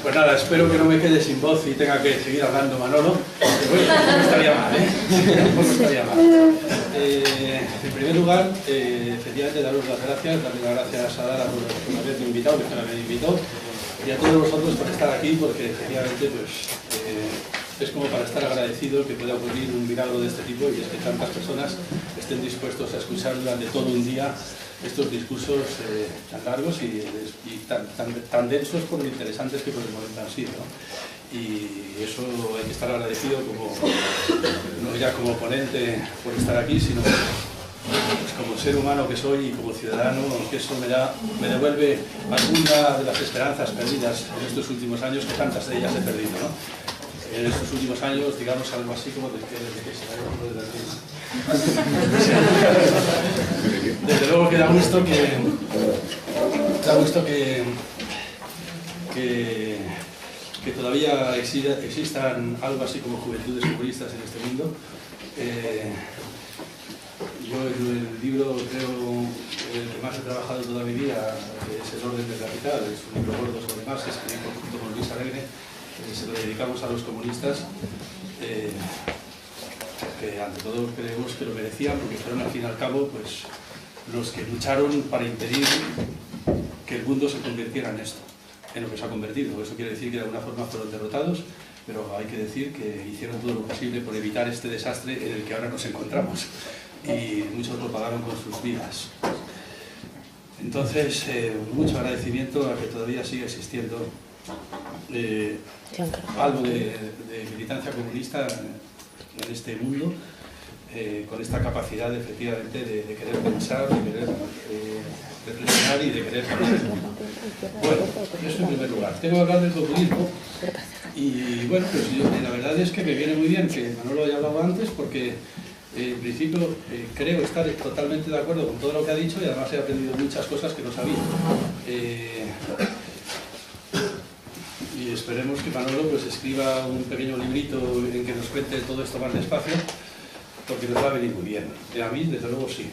Pues nada, espero que no me quede sin voz y tenga que seguir hablando Manolo. Bueno, no estaría mal, ¿eh? No estaría mal. En primer lugar, efectivamente, daros las gracias, darle las gracias a Dara por haberme invitado, que fue la que me invitó, y a todos vosotros por estar aquí, porque efectivamente pues, es como para estar agradecido que pueda ocurrir un milagro de este tipo y es que tantas personas estén dispuestos a escuchar durante todo un día estos discursos tan largos y tan densos por lo interesantes que por el momento han sido, ¿no? Y eso hay que estar agradecido no ya como ponente por estar aquí, sino pues como ser humano que soy y como ciudadano, que eso me devuelve alguna de las esperanzas perdidas en estos últimos años, que tantas de ellas he perdido, ¿no? En estos últimos años, digamos algo así como desde luego que da gusto que todavía existan algo así como juventudes comunistas en este mundo. Yo en el libro creo que más he trabajado toda mi vida es El orden del capital, es un libro gordo sobre Marx que escribí junto con Luis Alegre. Se lo dedicamos a los comunistas, que ante todo creemos que lo merecían, porque fueron al fin y al cabo pues, los que lucharon para impedir que el mundo se convirtiera en esto, en lo que se ha convertido. Eso quiere decir que de alguna forma fueron derrotados, pero hay que decir que hicieron todo lo posible por evitar este desastre en el que ahora nos encontramos, y muchos lo pagaron con sus vidas. Entonces, mucho agradecimiento a que todavía sigue existiendo algo de militancia comunista en este mundo, con esta capacidad efectivamente de querer pensar, de querer reflexionar y de querer cambiar el mundo. Bueno, eso en primer lugar. Tengo que hablar del populismo y bueno, pues la verdad es que me viene muy bien que Manolo haya hablado antes, porque en principio creo estar totalmente de acuerdo con todo lo que ha dicho y además he aprendido muchas cosas que no sabía. Y esperemos que Manolo pues, escriba un pequeño librito en que nos cuente todo esto más despacio, porque nos va a venir muy bien. A mí, desde luego, sí.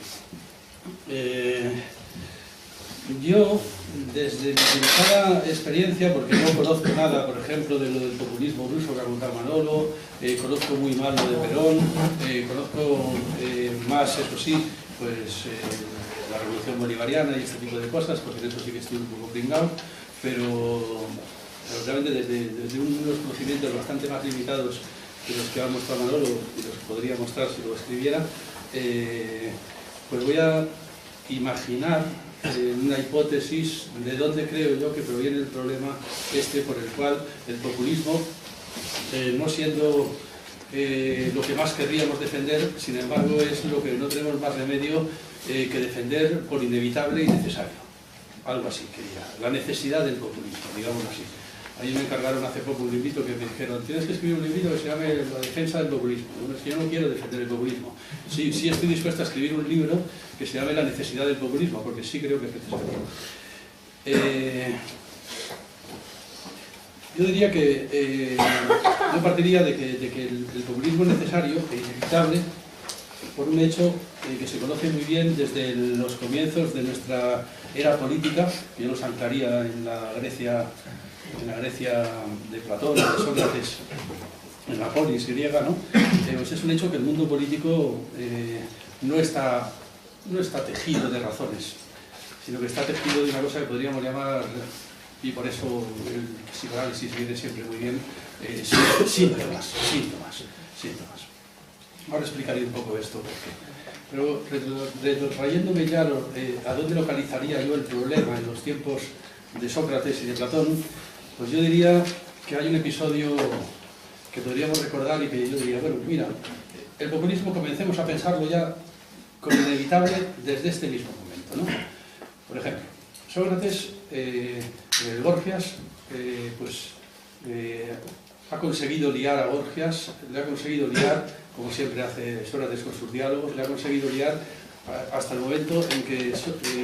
Yo, desde mi limitada experiencia, porque no conozco nada, por ejemplo, de lo del populismo ruso que ha contado Manolo, conozco muy mal lo de Perón, conozco más, eso sí, pues la revolución bolivariana y este tipo de cosas, porque en eso sí que estoy un poco pringado, pero realmente desde unos conocimientos bastante más limitados que los que ha mostrado Manolo y los que podría mostrar si lo escribiera, pues voy a imaginar una hipótesis de dónde creo yo que proviene el problema por el cual el populismo, no siendo lo que más querríamos defender, sin embargo es lo que no tenemos más remedio que defender por inevitable y necesario. Algo así quería, la necesidad del populismo, digamos así. Ahí me encargaron hace poco un librito que me dijeron, tienes que escribir un librito que se llame La defensa del populismo. Bueno, es que yo no quiero defender el populismo. Sí estoy dispuesto a escribir un libro que se llame La necesidad del populismo, porque sí creo que es necesario. Yo diría que yo partiría de que el populismo es necesario e inevitable por un hecho que se conoce muy bien desde los comienzos de nuestra era política, que yo los anclaría en la Grecia de Platón, de Sócrates, en la polis griega, ¿no? Pues es un hecho que el mundo político no está tejido de razones, sino que está tejido de una cosa que podríamos llamar, y por eso el psicoanálisis viene siempre muy bien, síntomas. Ahora explicaré un poco esto, pero retrayéndome ya a dónde localizaría yo el problema en los tiempos de Sócrates y de Platón, pues yo diría que hay un episodio que podríamos recordar y que yo diría, bueno, mira, el populismo comencemos a pensarlo ya como inevitable desde este mismo momento, ¿no? Por ejemplo, Sócrates, el Gorgias, ha conseguido liar a Gorgias, le ha conseguido liar, como siempre hace Sócrates con sus diálogos, le ha conseguido liar hasta el momento en que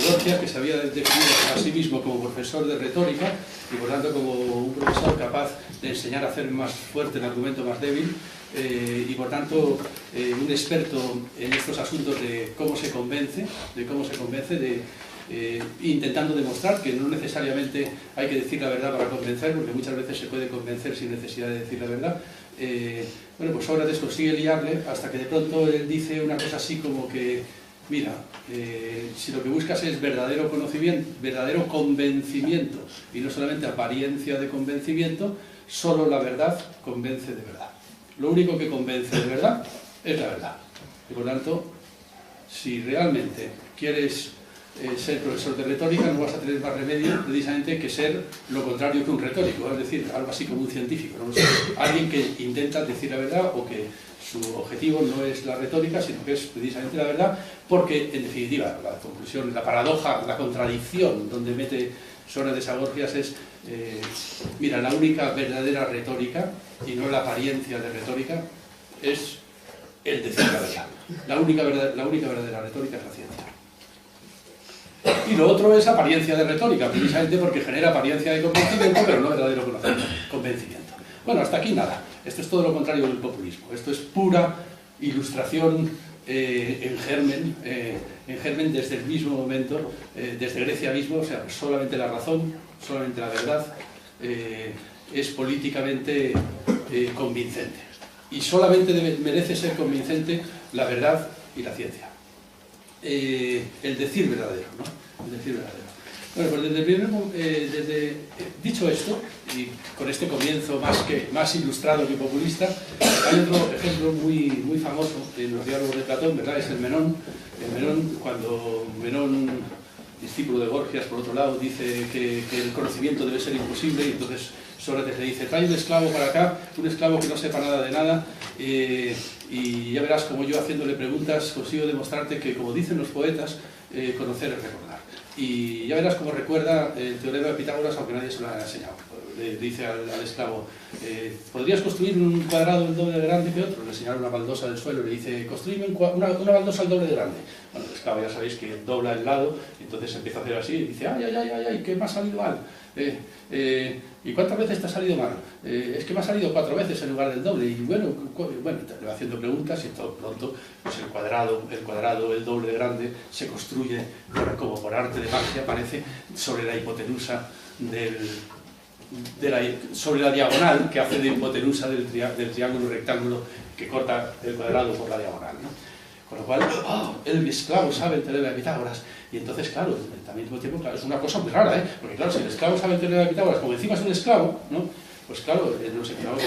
Gorgias, que se había definido a sí mismo como profesor de retórica y por tanto como un profesor capaz de enseñar a hacer más fuerte el argumento más débil, y por tanto un experto en estos asuntos de cómo se convence, intentando demostrar que no necesariamente hay que decir la verdad para convencer, porque muchas veces se puede convencer sin necesidad de decir la verdad. Bueno, pues Sócrates consigue liarle hasta que de pronto él dice una cosa así como que, mira, si lo que buscas es verdadero conocimiento, verdadero convencimiento, y no solamente apariencia de convencimiento, solo la verdad convence de verdad. Lo único que convence de verdad es la verdad. Y por tanto, si realmente quieres ser profesor de retórica, no vas a tener más remedio precisamente que ser lo contrario que un retórico, es decir, algo así como un científico, ¿no? O sea, alguien que intenta decir la verdad o que su objetivo no es la retórica, sino que es precisamente la verdad, porque en definitiva la conclusión, la paradoja, la contradicción donde mete Sócrates a Gorgias es, mira, la única verdadera retórica, y no la apariencia de retórica, es el decir la verdad. La única verdadera retórica es la ciencia. Y lo otro es apariencia de retórica, precisamente porque genera apariencia de convencimiento, pero no verdadero convencimiento. Bueno, hasta aquí nada. Esto es todo lo contrario del populismo. Esto es pura ilustración en germen desde el mismo momento, desde Grecia mismo, o sea, solamente la razón, solamente la verdad es políticamente convincente. Y solamente merece ser convincente la verdad y la ciencia. El decir verdadero, ¿no? El decir verdadero. Bueno, pues dicho esto, y con este comienzo más ilustrado que populista, hay otro ejemplo muy famoso en los diálogos de Platón, ¿verdad? Es el Menón. El Menón, cuando Menón, discípulo de Gorgias, por otro lado, dice que el conocimiento debe ser imposible, y entonces Sócrates le dice, trae un esclavo para acá, un esclavo que no sepa nada de nada, y ya verás como yo, haciéndole preguntas, consigo demostrarte que, como dicen los poetas, conocer es recordar. Y ya verás cómo recuerda el teorema de Pitágoras, aunque nadie se lo haya enseñado. Le dice al esclavo, ¿podrías construir un cuadrado el doble de grande que otro? Le señala una baldosa del suelo y le dice, construime una baldosa el doble de grande. Bueno, el esclavo ya sabéis que dobla el lado, y entonces empieza a hacer así, y dice, ay, ¿qué me ha salido mal? ¿Y cuántas veces te ha salido mal? Es que me ha salido 4 veces en lugar del doble. Y bueno, le va haciendo preguntas, y todo pronto pues el cuadrado, el doble de grande, se construye como por arte de magia, parece, sobre la hipotenusa sobre la diagonal que hace de hipotenusa del triángulo rectángulo que corta el cuadrado por la diagonal, ¿no? Con lo cual, el esclavo sabe el teorema de Pitágoras. Y entonces, claro, al mismo tiempo, claro, es una cosa muy rara, ¿eh? Porque claro, si el esclavo sabe el teorema de Pitágoras, como encima es un esclavo, ¿no? Pues claro, nos encontramos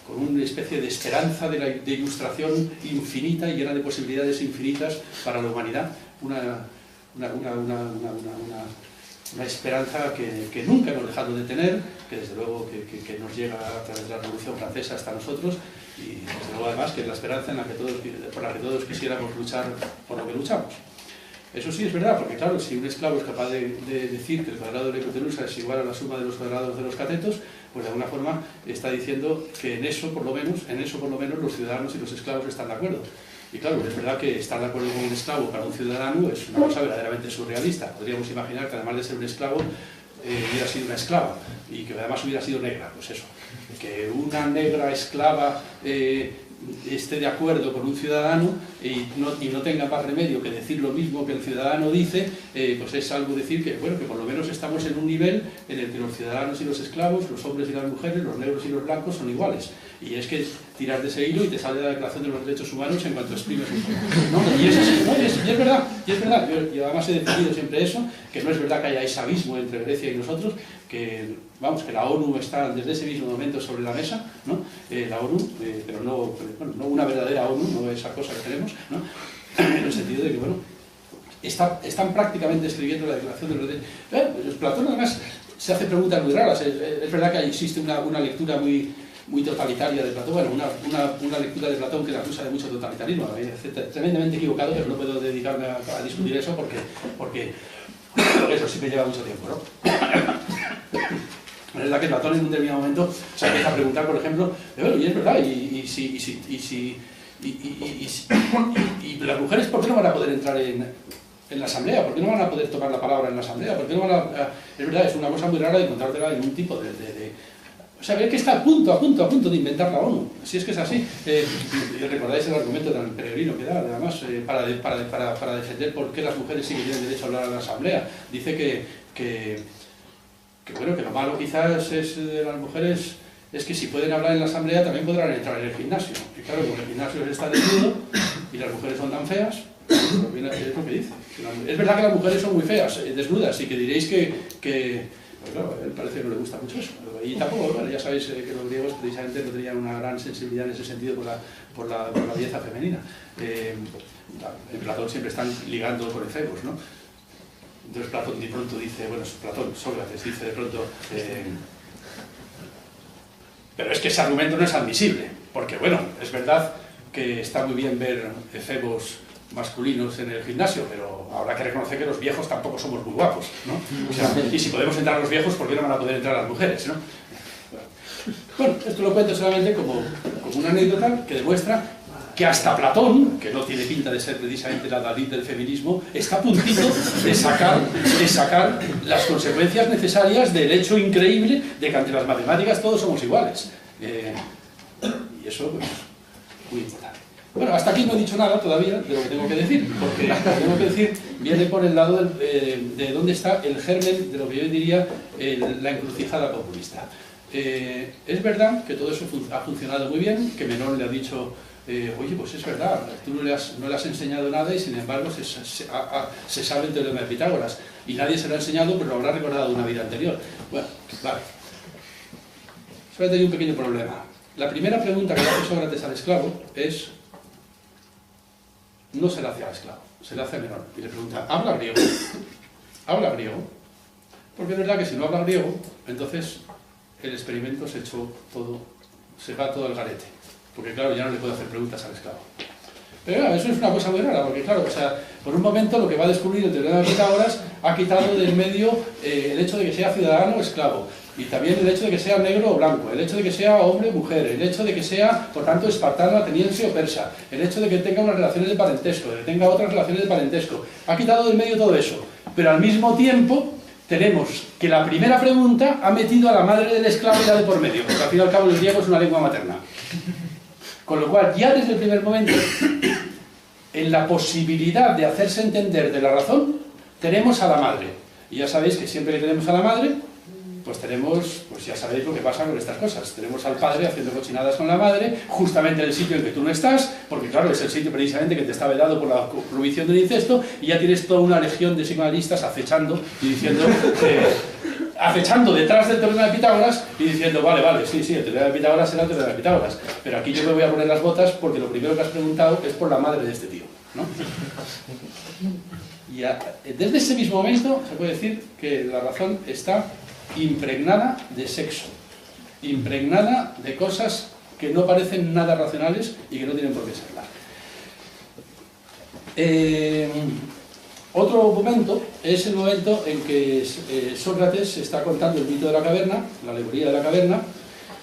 con una especie de esperanza de ilustración infinita y llena de posibilidades infinitas para la humanidad. Una esperanza que nunca hemos dejado de tener, que desde luego que nos llega a través de la Revolución Francesa hasta nosotros, y desde luego además que es la esperanza por la que todos quisiéramos luchar por lo que luchamos. Eso sí es verdad, porque claro, si un esclavo es capaz de decir que el cuadrado de la hipotenusa es igual a la suma de los cuadrados de los catetos, pues de alguna forma está diciendo que en eso por lo menos los ciudadanos y los esclavos están de acuerdo. Y claro, es verdad que estar de acuerdo con un esclavo para un ciudadano es una cosa verdaderamente surrealista. Podríamos imaginar que además de ser un esclavo, hubiera sido una esclava, y que además hubiera sido negra, pues eso. Que una negra esclava esté de acuerdo con un ciudadano y no tenga más remedio que decir lo mismo que el ciudadano dice, pues es algo decir que, bueno, que por lo menos estamos en un nivel en el que los ciudadanos y los esclavos, los hombres y las mujeres, los negros y los blancos son iguales. Y es que tiras de ese hilo y te sale la Declaración de los Derechos Humanos en cuanto exprimes un poco, ¿no? Y es así, ¿no? Y es verdad. Yo además he defendido siempre eso, que no es verdad que haya ese abismo entre Grecia y nosotros, que la ONU está desde ese mismo momento sobre la mesa, ¿no? La ONU, pero no una verdadera ONU, no esa cosa que tenemos, ¿no? En el sentido de que, bueno, están prácticamente escribiendo la Declaración de los Derechos Humanos. Pues Platón además se hace preguntas muy raras. Es verdad que existe una lectura muy totalitaria de Platón, bueno, una lectura de Platón que la acusa de mucho totalitarismo. A mí me parece tremendamente equivocado, pero no puedo dedicarme a discutir eso porque eso sí me lleva mucho tiempo, ¿no? Es verdad que Platón en un determinado momento se empieza a preguntar, por ejemplo, bueno, y es verdad, y las mujeres, ¿por qué no van a poder entrar en la asamblea? ¿Por qué no van a poder tomar la palabra en la asamblea? ¿Por qué no van a...? Es verdad, es una cosa muy rara de encontrártela en un tipo O sea, ve que está a punto de inventar la ONU. Si es que es así. Y recordáis el argumento tan peregrino que da, además, para defender por qué las mujeres sí que tienen derecho a hablar a la Asamblea. Dice que bueno, que lo malo quizás es de las mujeres es que si pueden hablar en la Asamblea también podrán entrar en el gimnasio. Y claro, como el gimnasio está desnudo y las mujeres son tan feas, es lo que dice. Es verdad que las mujeres son muy feas, desnudas, y que diréis que pues claro, a él parece que no le gusta mucho eso. Y tampoco, bueno, ya sabéis que los griegos precisamente no tenían una gran sensibilidad en ese sentido por la belleza femenina. En Platón siempre están ligando con efebos, ¿no? Entonces Platón de pronto dice, bueno, Sócrates dice de pronto, pero es que ese argumento no es admisible, porque bueno, es verdad que está muy bien ver efebos masculinos en el gimnasio, pero habrá que reconocer que los viejos tampoco somos muy guapos, ¿no? O sea, y si podemos entrar los viejos, ¿por qué no van a poder entrar las mujeres, no? Bueno, esto lo cuento solamente como una anécdota que demuestra que hasta Platón, que no tiene pinta de ser precisamente la David del feminismo, está a puntito de sacar las consecuencias necesarias del hecho increíble de que ante las matemáticas todos somos iguales. Y eso, pues, muy importante. Bueno, hasta aquí no he dicho nada todavía de lo que tengo que decir, porque lo que tengo que decir viene por el lado de dónde está el germen de lo que yo diría la encrucijada populista. Es verdad que todo eso ha funcionado muy bien, que Menón le ha dicho, oye, pues es verdad, tú no le has enseñado nada y sin embargo se sabe el teorema de Pitágoras y nadie se lo ha enseñado, pero lo habrá recordado de una vida anterior. Bueno, vale. Solo hay un pequeño problema. La primera pregunta que le hace Sócrates al esclavo es... No se la hace al esclavo, se la hace a Menón y le pregunta, ¿habla griego? ¿Habla griego? Porque es verdad que si no habla griego, entonces el experimento se va todo al garete. Porque claro, ya no le puedo hacer preguntas al esclavo. Pero claro, eso es una cosa muy rara, porque claro, o sea, por un momento lo que va a descubrir el teorema de Pitágoras ha quitado del medio el hecho de que sea ciudadano o esclavo, y también el hecho de que sea negro o blanco, el hecho de que sea hombre o mujer, el hecho de que sea, por tanto, espartano, ateniense o persa, el hecho de que tenga unas relaciones de parentesco, de que tenga otras relaciones de parentesco. Ha quitado del medio todo eso, pero al mismo tiempo tenemos que la primera pregunta ha metido a la madre del esclavo ya de por medio, porque al fin y al cabo el griego es una lengua materna. Con lo cual, ya desde el primer momento, en la posibilidad de hacerse entender de la razón, tenemos a la madre. Y ya sabéis que siempre que tenemos a la madre, pues ya sabéis lo que pasa con estas cosas. Tenemos al padre haciendo cochinadas con la madre, justamente en el sitio en que tú no estás, porque claro, es el sitio precisamente que te está vedado por la prohibición del incesto, y ya tienes toda una legión de psicoanalistas acechando y diciendo... acechando detrás del teorema de Pitágoras y diciendo, vale, sí, el teorema de Pitágoras será el teorema de Pitágoras, pero aquí yo me voy a poner las botas porque lo primero que has preguntado es por la madre de este tío, ¿no? Y desde ese mismo momento se puede decir que la razón está impregnada de sexo, impregnada de cosas que no parecen nada racionales y que no tienen por qué serla. Otro momento es el momento en que Sócrates está contando el mito de la caverna, la alegoría de la caverna,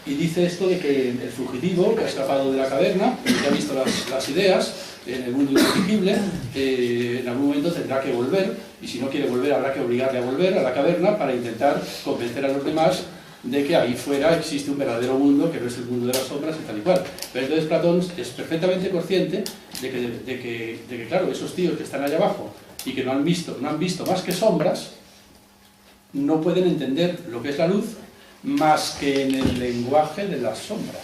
y dice esto de que el fugitivo que ha escapado de la caverna, que ha visto las ideas en el mundo intangible, en algún momento tendrá que volver, y si no quiere volver habrá que obligarle a volver a la caverna para intentar convencer a los demás de que ahí fuera existe un verdadero mundo que no es el mundo de las sombras y tal y cual. Pero entonces Platón es perfectamente consciente de que claro, esos tíos que están allá abajo y que no han visto más que sombras, no pueden entender lo que es la luz más que en el lenguaje de las sombras.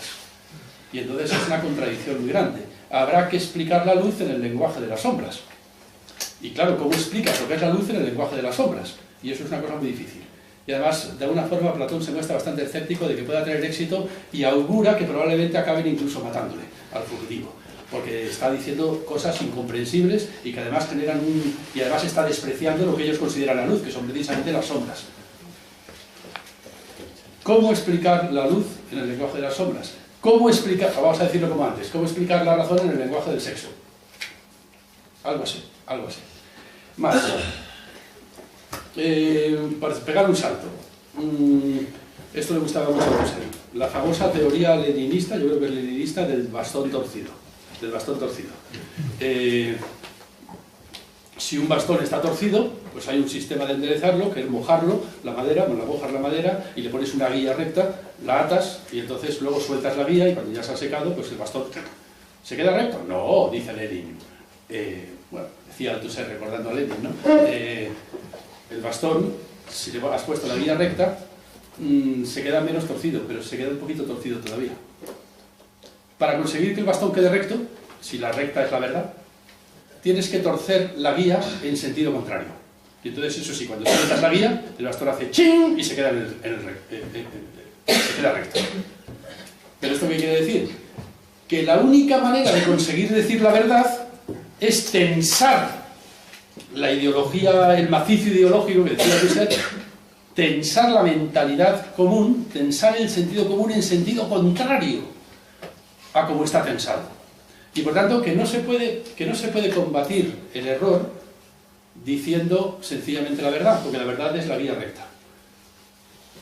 Y entonces es una contradicción muy grande. Habrá que explicar la luz en el lenguaje de las sombras. Y claro, ¿cómo explicas lo que es la luz en el lenguaje de las sombras? Y eso es una cosa muy difícil. Y además, de alguna forma, Platón se muestra bastante escéptico de que pueda tener éxito y augura que probablemente acaben incluso matándole al fugitivo, porque está diciendo cosas incomprensibles y que además generan y además está despreciando lo que ellos consideran la luz, que son precisamente las sombras. ¿Cómo explicar la luz en el lenguaje de las sombras? ¿Cómo explicar, vamos a decirlo como antes, cómo explicar la razón en el lenguaje del sexo? Algo así. Más. Para pegar un salto. Esto le gustaba mucho a José. La famosa teoría leninista, yo creo que es leninista, del bastón torcido. si un bastón está torcido, pues hay un sistema de enderezarlo, que es mojarlo, la madera, bueno, mojas la madera y le pones una guía recta, la atas y entonces luego sueltas la guía y cuando ya se ha secado, pues el bastón ¿se queda recto? No, dice Lenin. Bueno, decía Althusser recordando a Lenin, ¿no? El bastón, si le has puesto la guía recta, se queda menos torcido, pero se queda un poquito torcido todavía. Para conseguir que el bastón quede recto, si la recta es la verdad, tienes que torcer la guía en sentido contrario. Y entonces, eso sí, cuando sueltas la guía, el bastón hace ¡ching! Y se queda, se queda recto. ¿Pero esto qué quiere decir? Que la única manera de conseguir decir la verdad es tensar la ideología, el macizo ideológico que decía Althusser, tensar la mentalidad común, tensar el sentido común en sentido contrario a como está tensado. Y por tanto, que no se puede combatir el error diciendo sencillamente la verdad, porque la verdad es la vía recta.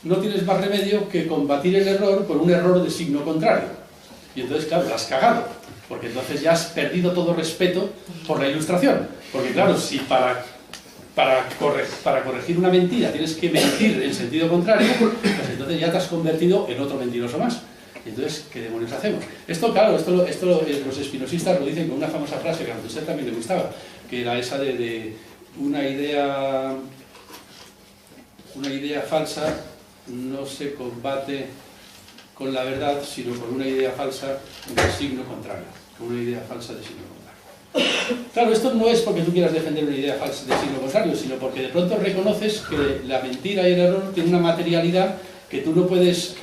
No tienes más remedio que combatir el error con un error de signo contrario. Y entonces, claro, la has cagado, porque entonces ya has perdido todo respeto por la ilustración. Porque claro, si para corregir una mentira tienes que mentir en sentido contrario, pues entonces ya te has convertido en otro mentiroso más. Entonces, ¿qué demonios hacemos? Esto, claro, los espinosistas lo dicen con una famosa frase que a usted también le gustaba, que era esa de una idea falsa no se combate con la verdad, sino con una idea falsa de signo contrario. Con una idea falsa de signo contrario. Claro, esto no es porque tú quieras defender una idea falsa de signo contrario, sino porque de pronto reconoces que la mentira y el error tienen una materialidad que tú no puedes...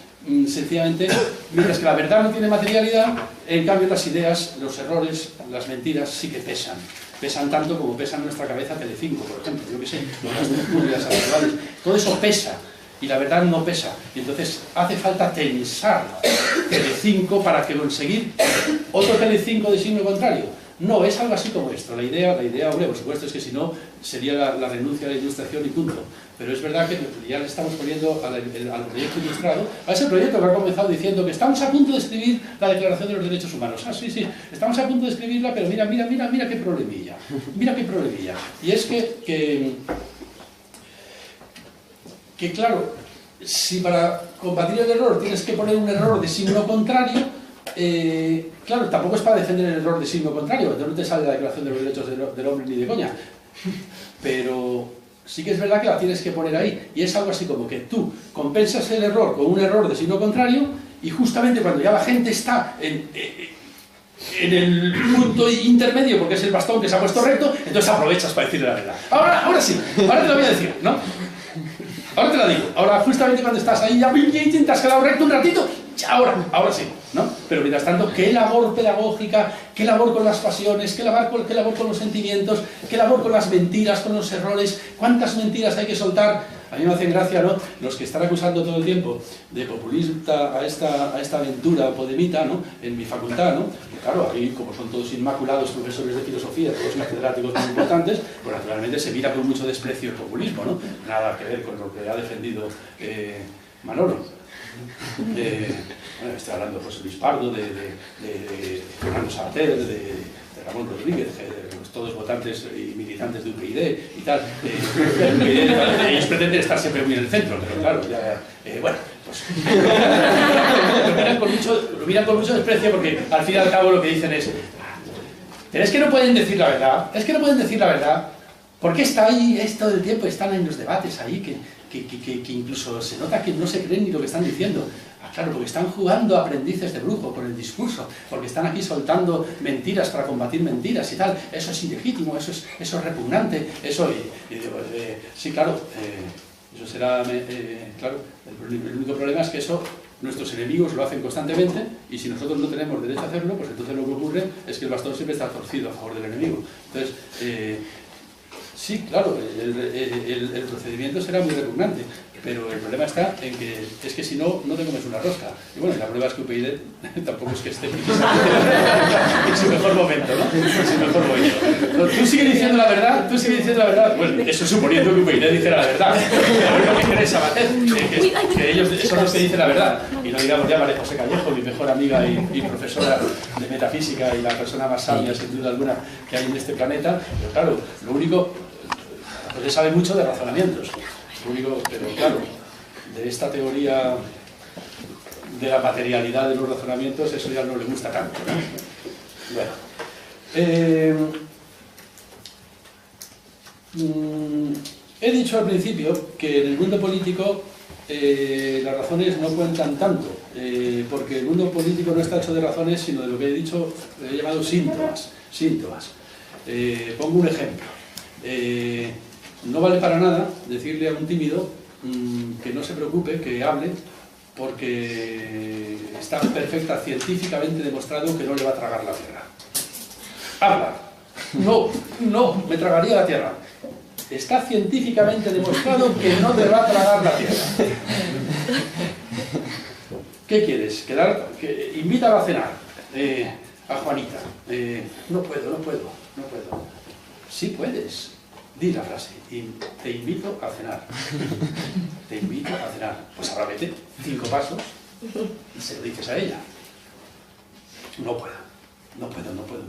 sencillamente, mientras que la verdad no tiene materialidad, en cambio las ideas, los errores, las mentiras sí que pesan. Pesan tanto como pesa en nuestra cabeza Telecinco, por ejemplo, yo qué sé, las tertulias habituales, todo eso pesa y la verdad no pesa. Y entonces hace falta tensar Telecinco para que conseguir otro Telecinco de signo contrario. No, es algo así como esto. La idea, hombre, por supuesto, es que si no sería la renuncia a la ilustración y punto. Pero es verdad que ya le estamos poniendo al proyecto ilustrado, a ese proyecto que ha comenzado diciendo que estamos a punto de escribir la Declaración de los Derechos Humanos. Ah, sí, estamos a punto de escribirla, pero mira qué problemilla. Mira qué problemilla. Y es que claro, si para combatir el error tienes que poner un error de signo contrario, claro, tampoco es para defender el error de signo contrario, no te sale la Declaración de los Derechos del Hombre ni de coña. Pero sí que es verdad que la tienes que poner ahí, y es algo así como que tú compensas el error con un error de signo contrario, y justamente cuando ya la gente está en el punto intermedio, porque es el bastón que se ha puesto recto, entonces aprovechas para decirle la verdad. Ahora sí, ahora te lo voy a decir, ¿no? Ahora te la digo, ahora justamente cuando estás ahí, ya te has quedado recto un ratito, ahora sí, ¿no? Pero mientras tanto, qué labor pedagógica, qué labor con las pasiones, qué labor con los sentimientos, qué labor con las mentiras, con los errores, cuántas mentiras hay que soltar. A mí me hacen gracia, ¿no?, los que están acusando todo el tiempo de populista a esta aventura podemita, ¿no?, en mi facultad, ¿no? Y claro, ahí, como son todos inmaculados profesores de filosofía, todos catedráticos muy importantes, pues naturalmente se mira con mucho desprecio el populismo, ¿no? Nada que ver con lo que ha defendido Manolo. Bueno, estoy hablando de José Luis Pardo, de Fernando Sabater, de Ramón Rodríguez, todos votantes y militantes de UPyD y tal. Ellos pretenden estar siempre muy en el centro, pero claro, bueno, pues lo miran con mucho desprecio, porque al fin y al cabo lo que dicen es: pero es que no pueden decir la verdad, porque está ahí, todo el tiempo están en los debates ahí, que incluso se nota que no se creen ni lo que están diciendo. Claro, porque están jugando a aprendices de brujo con el discurso, porque están aquí soltando mentiras para combatir mentiras y tal. Eso es ilegítimo, eso es repugnante, eso... sí, claro, eso será... claro, el único problema es que eso nuestros enemigos lo hacen constantemente, y si nosotros no tenemos derecho a hacerlo, pues entonces lo que ocurre es que el bastón siempre está torcido a favor del enemigo. Entonces, sí, claro, el procedimiento será muy repugnante, pero el problema está en que es que si no, no te comes una rosca. Y bueno, la prueba es que UPyD tampoco es que esté en su mejor momento, ¿no? En su mejor momento. Tú sigues diciendo la verdad, bueno, eso suponiendo que UPyD dijera la verdad. Pero lo que quiere Sabater, que que ellos son los que dicen la verdad. Y no digamos ya María José Callejo, mi mejor amiga y profesora de metafísica y la persona más sabia, sin duda alguna, que hay en este planeta. Pero claro, lo único, pues él sabe mucho de razonamientos. Lo único, pero claro, de esta teoría de la materialidad de los razonamientos, eso ya no le gusta tanto, ¿no? Bueno, he dicho al principio que en el mundo político las razones no cuentan tanto, porque el mundo político no está hecho de razones, sino de lo que he dicho, he llamado síntomas. Pongo un ejemplo. No vale para nada decirle a un tímido que no se preocupe, que hable, porque está científicamente demostrado que no le va a tragar la tierra. Habla. No, me tragaría la tierra. Está científicamente demostrado que no te va a tragar la tierra. ¿Qué quieres? Invítala a cenar a Juanita. No puedo. Sí puedes. Di la frase. Te invito a cenar. Te invito a cenar. Pues ahora vete 5 pasos y se lo dices a ella. No puedo.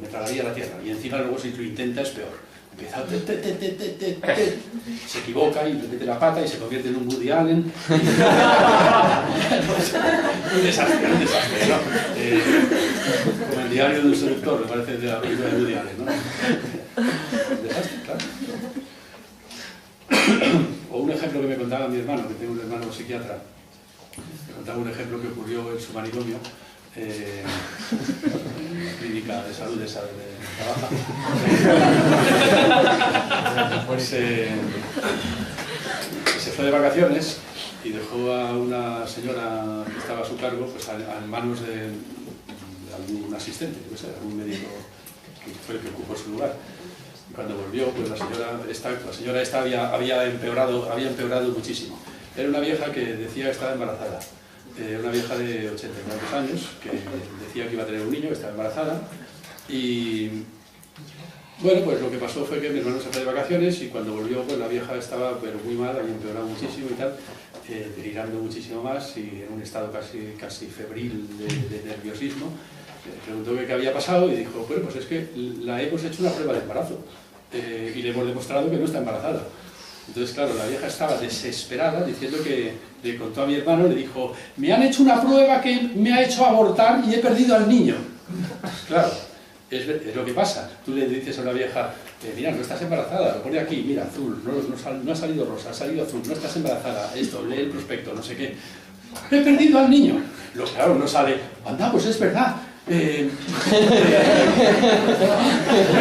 Me tragaría la tierra. Y encima luego si lo intenta es peor. Empieza se equivoca y le mete la pata y se convierte en un Woody Allen. Un desastre, ¿no? Como el diario de un seductor, me parece, de la película de Woody Allen, ¿no? Un desastre, claro. O un ejemplo que me contaba mi hermano, que tengo un hermano psiquiatra, me contaba un ejemplo que ocurrió en su manicomio, clínica de salud, esa de trabaja. Pues se fue de vacaciones y dejó a una señora que estaba a su cargo, pues a manos de algún asistente, algún médico que fue el que ocupó su lugar. Y cuando volvió, pues la señora esta había empeorado muchísimo. Era una vieja que decía que estaba embarazada. Una vieja de 84 años que decía que iba a tener un niño, que estaba embarazada. Y bueno, pues lo que pasó fue que mi hermano se fue de vacaciones y cuando volvió, pues la vieja estaba pero muy mal, había empeorado muchísimo y tal, delirando muchísimo más y en un estado casi febril de nerviosismo. Preguntó qué había pasado y dijo, bueno, pues es que la hemos hecho una prueba de embarazo y le hemos demostrado que no está embarazada. Entonces, claro, la vieja estaba desesperada diciendo que le contó a mi hermano, le dijo, me han hecho una prueba que me ha hecho abortar y he perdido al niño. Claro, es lo que pasa. Tú le dices a una vieja, mira, no estás embarazada, lo pone aquí, mira, azul, no ha salido rosa, ha salido azul, no estás embarazada, esto, lee el prospecto, no sé qué. He perdido al niño. Claro, no sale, anda, pues es verdad. No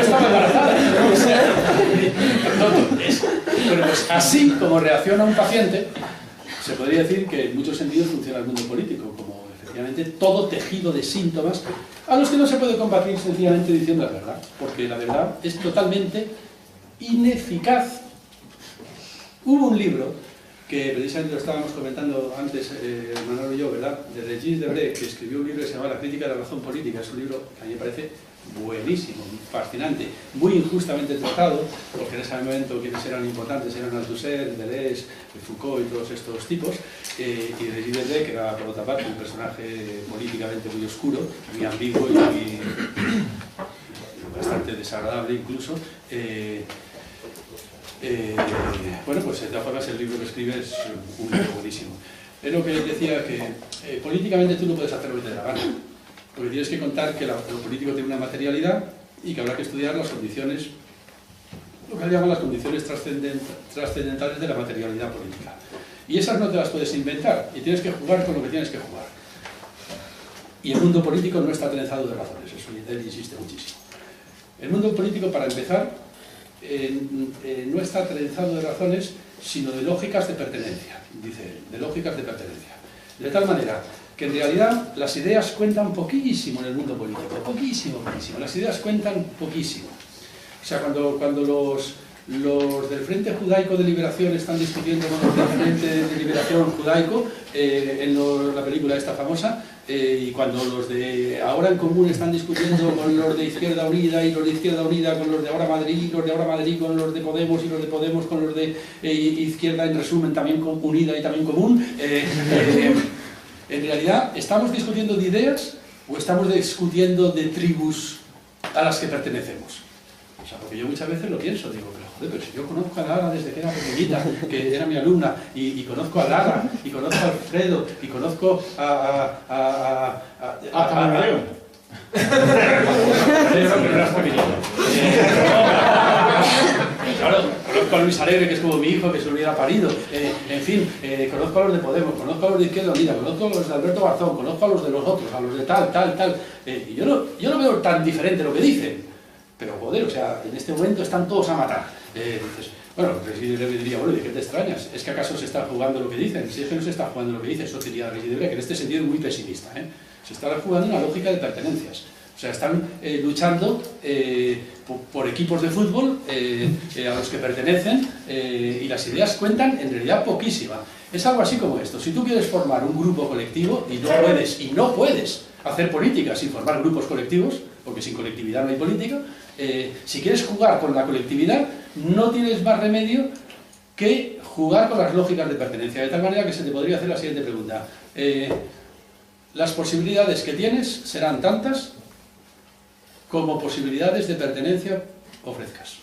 estaba embarazada. Bueno, pues así como reacciona un paciente, se podría decir que en muchos sentidos funciona el mundo político, como efectivamente todo tejido de síntomas a los que no se puede combatir sencillamente diciendo la verdad, porque la verdad es totalmente ineficaz. Hubo un libro que precisamente lo estábamos comentando antes, Manolo y yo, ¿verdad?, de Regis Debray, que escribió un libro que se llama La crítica de la razón política. Es un libro que a mí me parece buenísimo, fascinante, muy injustamente tratado, porque en ese momento quienes eran importantes eran Althusser, Deleuze, Foucault y todos estos tipos, y Regis Debray, que era por otra parte un personaje políticamente muy oscuro, muy ambiguo y muy, bastante desagradable incluso. Bueno, pues de todas formas el libro que escribe es un libro buenísimo. Es lo que decía, que políticamente tú no puedes hacer lo que te dé la gana, porque tienes que contar que lo político tiene una materialidad y que habrá que estudiar las condiciones, lo que llaman las condiciones trascendentales de la materialidad política. Y esas no te las puedes inventar, y tienes que jugar con lo que tienes que jugar. Y el mundo político no está trenzado de razones, eso él insiste muchísimo. El mundo político, para empezar, no está trenzado de razones, sino de lógicas de pertenencia, dice él, de lógicas de pertenencia. De tal manera que en realidad las ideas cuentan poquísimo en el mundo político, poquísimo. Las ideas cuentan poquísimo. O sea, cuando los del Frente Judaico de Liberación están discutiendo con los del Frente de Liberación Judaico en la película esta famosa, y cuando los de Ahora en Común están discutiendo con los de Izquierda Unida, y los de Izquierda Unida con los de Ahora Madrid, y los de Ahora Madrid con los de Podemos, y los de Podemos con los de Izquierda, en resumen, también con Unida y también Común, en realidad, ¿estamos discutiendo de ideas o estamos discutiendo de tribus a las que pertenecemos? O sea, porque yo muchas veces lo pienso, digo, pero si yo conozco a Lara desde que era pequeñita, que era mi alumna, y conozco a Lara, y conozco a Alfredo, y conozco a claro, conozco a Luis Alegre, que es como mi hijo, que se lo hubiera parido, en fin, conozco a los de Podemos, conozco a los de Izquierda Unida, conozco a los de Alberto Garzón, conozco a los de los otros, a los de tal, y yo no veo tan diferente lo que dicen, pero joder, o sea, en este momento están todos a matar. Entonces, bueno, Residebre diría, bueno, ¿de qué te extrañas? ¿Es que acaso se está jugando lo que dicen? Si es que no se está jugando lo que dice, eso diría Residebre, que en este sentido es muy pesimista, se está jugando una lógica de pertenencias. O sea, están luchando por equipos de fútbol a los que pertenecen, y las ideas cuentan en realidad poquísima. Es algo así como esto: si tú quieres formar un grupo colectivo, y no puedes hacer política sin formar grupos colectivos, porque sin colectividad no hay política, si quieres jugar con la colectividad, no tienes más remedio que jugar con las lógicas de pertenencia, de tal manera que se te podría hacer la siguiente pregunta. Las posibilidades que tienes serán tantas como posibilidades de pertenencia ofrezcas.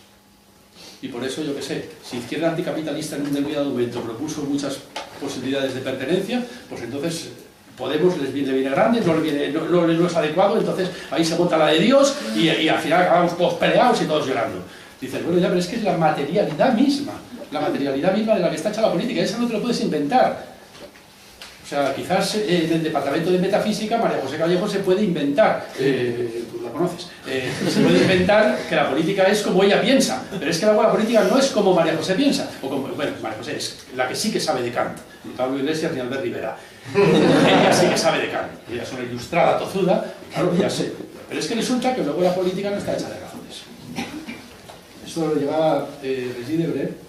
Y por eso, yo que sé, si Izquierda Anticapitalista en un determinado momento propuso muchas posibilidades de pertenencia, pues entonces Podemos le viene grande, no es adecuado, entonces ahí se monta la de Dios y al final acabamos todos peleados y todos llorando. Dices, bueno, ya, pero es que es la materialidad misma de la que está hecha la política, eso no te lo puedes inventar. O sea, quizás en el departamento de metafísica María José Callejo se puede inventar, tú la conoces, se puede inventar que la política es como ella piensa, pero es que luego la política no es como María José piensa, o como, bueno, María José es la que sí que sabe de Kant, ni Pablo Iglesias ni Albert Rivera. Ella sí que sabe de Kant, ella es una ilustrada tozuda, claro, ya sé, pero es que resulta que luego la política no está hecha de razones. Eso lo llevaba Residebre.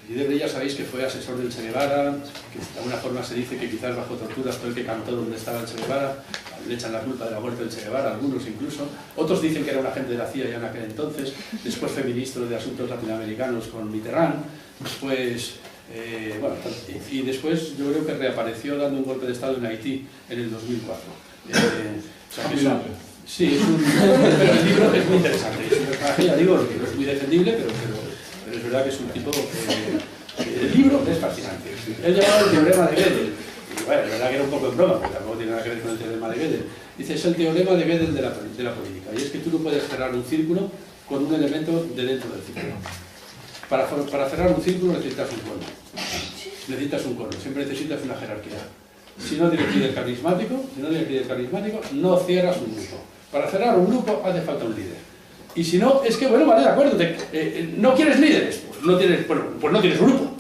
Residebre, ya sabéis que fue asesor del Che Guevara, que de alguna forma se dice que quizás bajo tortura fue el que cantó donde estaba el Che Guevara, le echan la culpa de la muerte del Che Guevara, algunos incluso, otros dicen que era un agente de la CIA ya en aquel entonces, después fue ministro de Asuntos Latinoamericanos con Mitterrand, después, bueno, y después yo creo que reapareció dando un golpe de Estado en Haití en el 2004. O sea, que sí, pero el libro es muy interesante, es un personaje, ya digo, el libro es muy defendible, pero es verdad que es un tipo el libro es fascinante. Él llamaba el teorema de Gödel, y bueno, es verdad que era un poco en broma, porque tampoco tiene nada que ver con el teorema de Gödel. Dice, es el teorema de Gödel de la política, y es que tú no puedes cerrar un círculo con un elemento de dentro del círculo. Para cerrar un círculo necesitas un cono, siempre necesitas una jerarquía. Si no tienes líder carismático, no cierras un grupo. Para cerrar un grupo hace falta un líder. Y si no, es que, bueno, vale, de acuerdo, no quieres líderes, pues no tienes grupo,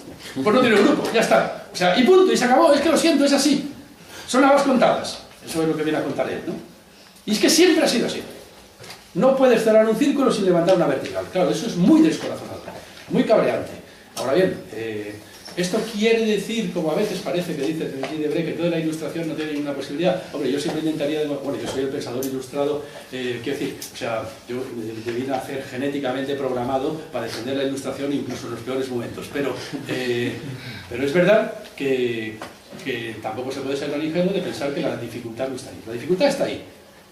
ya está. O sea, y punto, y se acabó, es que lo siento, es así. Son habas contadas, eso es lo que viene a contar él, ¿no? Y es que siempre ha sido así. No puedes cerrar un círculo sin levantar una vertical, claro, eso es muy descorazonador, muy cabreante. Ahora bien, esto quiere decir, como a veces parece que dice Residebre, que toda la ilustración no tiene ninguna posibilidad. Hombre, yo siempre intentaría, bueno, yo soy el pensador ilustrado, quiero decir, o sea, yo debí nacer genéticamente programado para defender la ilustración incluso en los peores momentos, pero es verdad que tampoco se puede ser tan ingenuo de pensar que la dificultad no está ahí. La dificultad está ahí.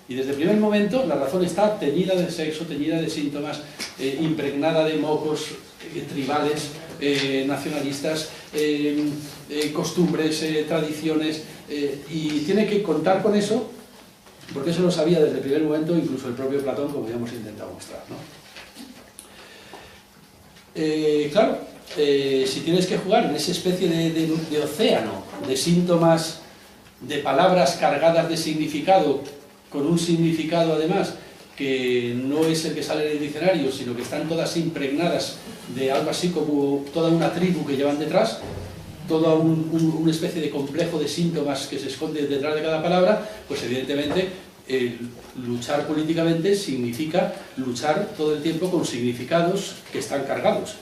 Y desde el primer momento la razón está teñida de sexo, teñida de síntomas, impregnada de mocos tribales, nacionalistas, costumbres, tradiciones, y tiene que contar con eso, porque eso lo sabía desde el primer momento incluso el propio Platón, como ya hemos intentado mostrar, ¿no? Claro, si tienes que jugar en esa especie de océano de síntomas, de palabras cargadas de significado, con un significado además que no es el que sale en el diccionario, sino que están todas impregnadas de algo así como toda una tribu que llevan detrás, toda una especie de complejo de síntomas que se esconde detrás de cada palabra, pues evidentemente luchar políticamente significa luchar todo el tiempo con significados que están cargados,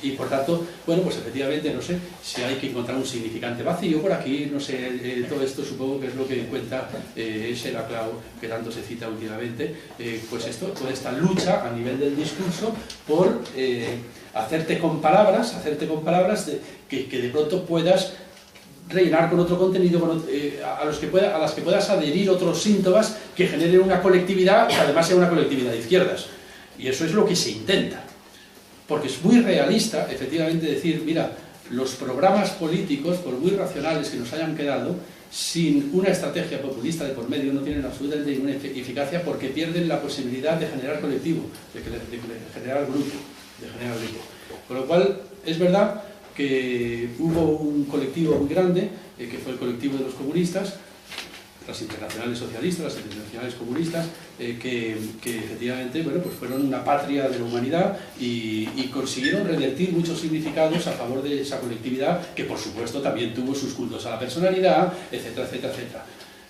y por tanto, bueno, pues efectivamente, no sé, si hay que encontrar un significante vacío por aquí, no sé, todo esto supongo que es lo que cuenta Laclau, que tanto se cita últimamente, pues esto, toda esta lucha a nivel del discurso por hacerte con palabras que de pronto puedas rellenar con otro contenido, a las que puedas adherir otros síntomas que generen una colectividad, que además sea una colectividad de izquierdas. Y eso es lo que se intenta. Porque es muy realista, efectivamente, decir, mira, los programas políticos, por muy racionales que nos hayan quedado, sin una estrategia populista de por medio no tienen absolutamente ninguna eficacia porque pierden la posibilidad de generar colectivo, de generar grupo, Con lo cual, es verdad que hubo un colectivo muy grande, que fue el colectivo de los comunistas, las internacionales socialistas, las internacionales comunistas, que efectivamente, bueno, pues fueron una patria de la humanidad y consiguieron revertir muchos significados a favor de esa colectividad, que por supuesto también tuvo sus cultos a la personalidad, etcétera, etcétera, etcétera.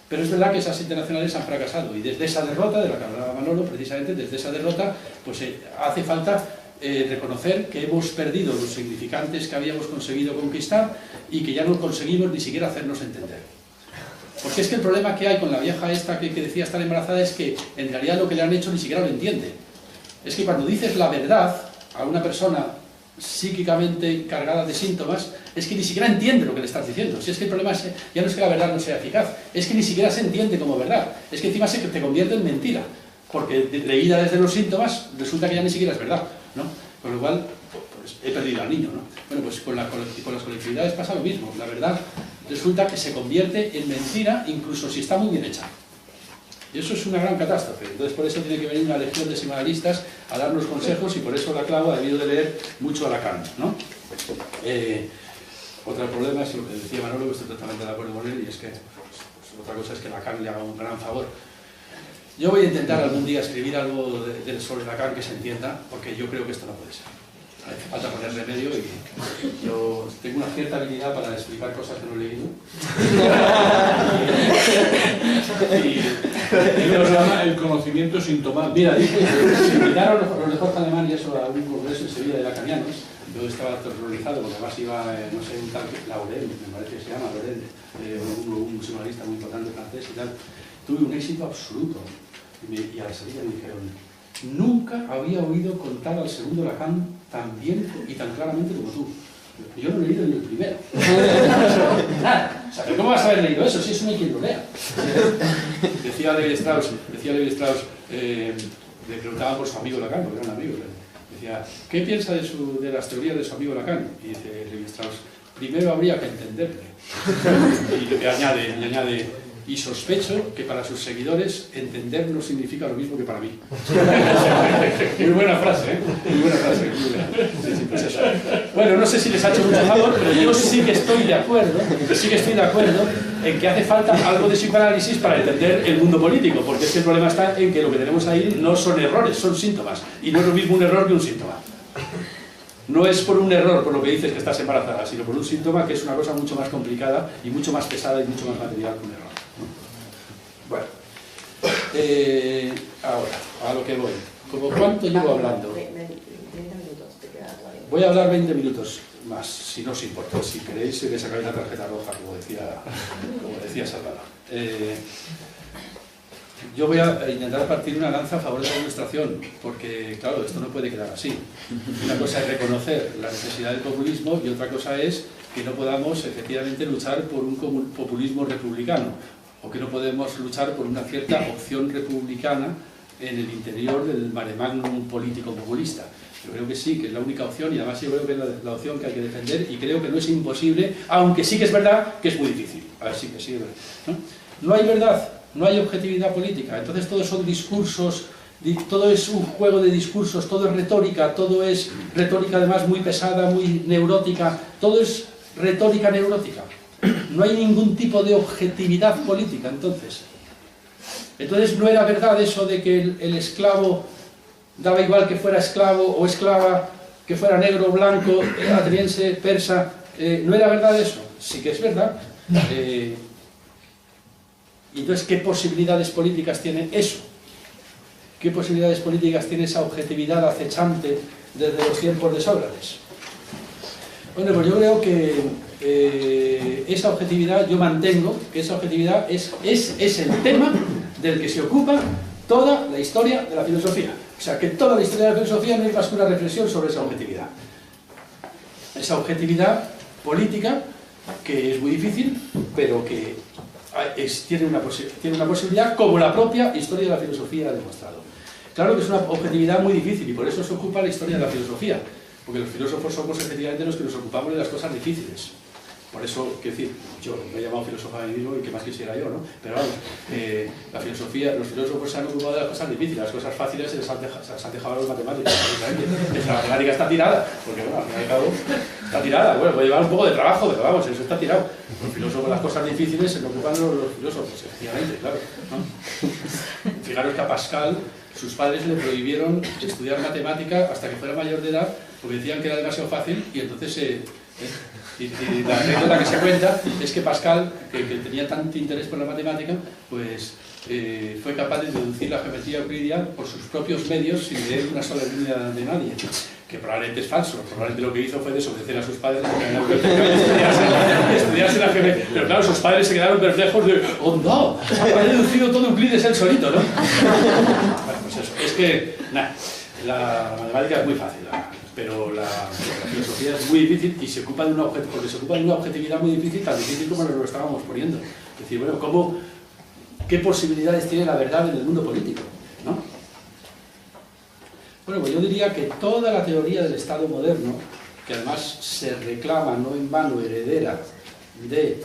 Pero es verdad que esas internacionales han fracasado y desde esa derrota, de la que hablaba Manolo, precisamente desde esa derrota, pues hace falta reconocer que hemos perdido los significantes que habíamos conseguido conquistar y que ya no conseguimos ni siquiera hacernos entender. Porque es que el problema que hay con la vieja esta que decía estar embarazada es que en realidad lo que le han hecho ni siquiera lo entiende. Es que cuando dices la verdad a una persona psíquicamente cargada de síntomas, es que ni siquiera entiende lo que le estás diciendo. Si es que el problema ya no es que la verdad no sea eficaz, es que ni siquiera se entiende como verdad. Es que encima te convierte en mentira, porque leída desde los síntomas resulta que ya ni siquiera es verdad, ¿no? Con lo cual, pues, he perdido al niño, ¿no? Bueno, pues con las colectividades pasa lo mismo. La verdad resulta que se convierte en mentira incluso si está muy bien hecha. Y eso es una gran catástrofe. Entonces por eso tiene que venir una legión de psicoanalistas a darnos consejos y por eso Laclau ha debido de leer mucho a Lacan, ¿no? Otro problema es lo que decía Manolo, que estoy totalmente de acuerdo con él, y es que pues, otra cosa es que Lacan le haga un gran favor. Yo voy a intentar algún día escribir algo sobre Lacan que se entienda, porque yo creo que esto no puede ser. Hace falta poner remedio y yo tengo una cierta habilidad para explicar cosas que no he leído. y lo llama el conocimiento sintomático. Mira, dice, si invitaron los de Jorge Alemán y eso a un congreso en Sevilla de lacanianos, yo estaba terrorizado porque además iba, no sé, un tal Laurel, me parece que se llama Laurel, un psicoanalista muy importante francés y tal. Tuve un éxito absoluto y a la salida me dijeron: nunca había oído contar al segundo Lacan tan bien y tan claramente como tú. Yo no he leído ni el primero. Nada. O sea, ¿pero cómo vas a haber leído eso si eso no hay quien lo lea? Decía Levi Strauss, le preguntaba por su amigo Lacan, porque era un amigo. Decía, ¿qué piensa de las teorías de su amigo Lacan? Y dice Levi Strauss, primero habría que entenderle. Y le añade, y sospecho que para sus seguidores entender no significa lo mismo que para mí. Muy buena frase, ¿eh? Muy buena frase. Muy buena. Sí, sí, pues eso. Bueno, no sé si les ha hecho mucho favor, pero yo sí que estoy de acuerdo, en que hace falta algo de psicoanálisis para entender el mundo político, porque es que el problema está en que lo que tenemos ahí no son errores, son síntomas, y no es lo mismo un error que un síntoma. No es por un error, por lo que dices que estás embarazada, sino por un síntoma que es una cosa mucho más complicada y mucho más pesada y mucho más material que un error. Bueno, ahora, a lo que voy. ¿Cómo cuánto llevo hablando? 20 minutos, te queda todavía. Voy a hablar 20 minutos más, si no os importa. Si queréis, le sacáis la tarjeta roja, como decía Salvador. Yo voy a intentar partir una lanza a favor de la ilustración, porque, claro, esto no puede quedar así. Una cosa es reconocer la necesidad del populismo y otra cosa es que no podamos, efectivamente, luchar por un populismo republicano, o que no podemos luchar por una cierta opción republicana en el interior del mare magnum político populista. Yo creo que sí, que es la única opción, y además yo creo que es la opción que hay que defender, y creo que no es imposible, aunque sí que es verdad que es muy difícil. A ver, sí que sí, ¿no? No hay verdad, no hay objetividad política, entonces todos son discursos, todo es un juego de discursos, todo es retórica además muy pesada, muy neurótica, todo es retórica neurótica. No hay ningún tipo de objetividad política, entonces. Entonces no era verdad eso de que el esclavo daba igual que fuera esclavo o esclava, que fuera negro o blanco, ateniense, persa. No era verdad eso. Sí que es verdad. Y entonces, ¿qué posibilidades políticas tiene eso? ¿Qué posibilidades políticas tiene esa objetividad acechante desde los tiempos de Sócrates? Bueno, pues yo creo que esa objetividad, yo mantengo que esa objetividad es el tema del que se ocupa toda la historia de la filosofía. O sea, que toda la historia de la filosofía no es más que una reflexión sobre esa objetividad. Esa objetividad política, que es muy difícil, pero que tiene una posibilidad, como la propia historia de la filosofía ha demostrado. Claro que es una objetividad muy difícil y por eso se ocupa la historia de la filosofía, porque los filósofos somos efectivamente los que nos ocupamos de las cosas difíciles. Por eso, quiero decir, yo me he llamado filósofo a mí mismo y que más quisiera yo, ¿no? Pero vamos, la filosofía, los filósofos se han ocupado de las cosas difíciles, las cosas fáciles se las han dejado a los matemáticos. La matemática está tirada, porque bueno, al fin y al cabo está tirada. Bueno, puede llevar un poco de trabajo, pero vamos, eso está tirado. Los filósofos, las cosas difíciles se ocupan los filósofos, efectivamente, claro, ¿no? Fijaros que a Pascal sus padres le prohibieron estudiar matemática hasta que fuera mayor de edad, porque decían que era demasiado fácil y entonces y la anécdota que se cuenta es que Pascal, que tenía tanto interés por la matemática, pues fue capaz de deducir la geometría euclidiana por sus propios medios sin leer una sola línea de nadie, que probablemente es falso. Probablemente lo que hizo fue desobedecer a sus padres y estudiarse la geometría. Pero claro, sus padres se quedaron perplejos de ¡oh no! Ha deducido todo Euclides él solito, ¿no? Bueno, pues eso. Es que, nada, la matemática es muy fácil, pero la filosofía es muy difícil y se ocupa de una objetividad muy difícil, tan difícil como nos lo estábamos poniendo. Es decir, bueno, ¿qué posibilidades tiene la verdad en el mundo político? ¿No? Bueno, pues yo diría que toda la teoría del Estado moderno, que además se reclama no en vano heredera de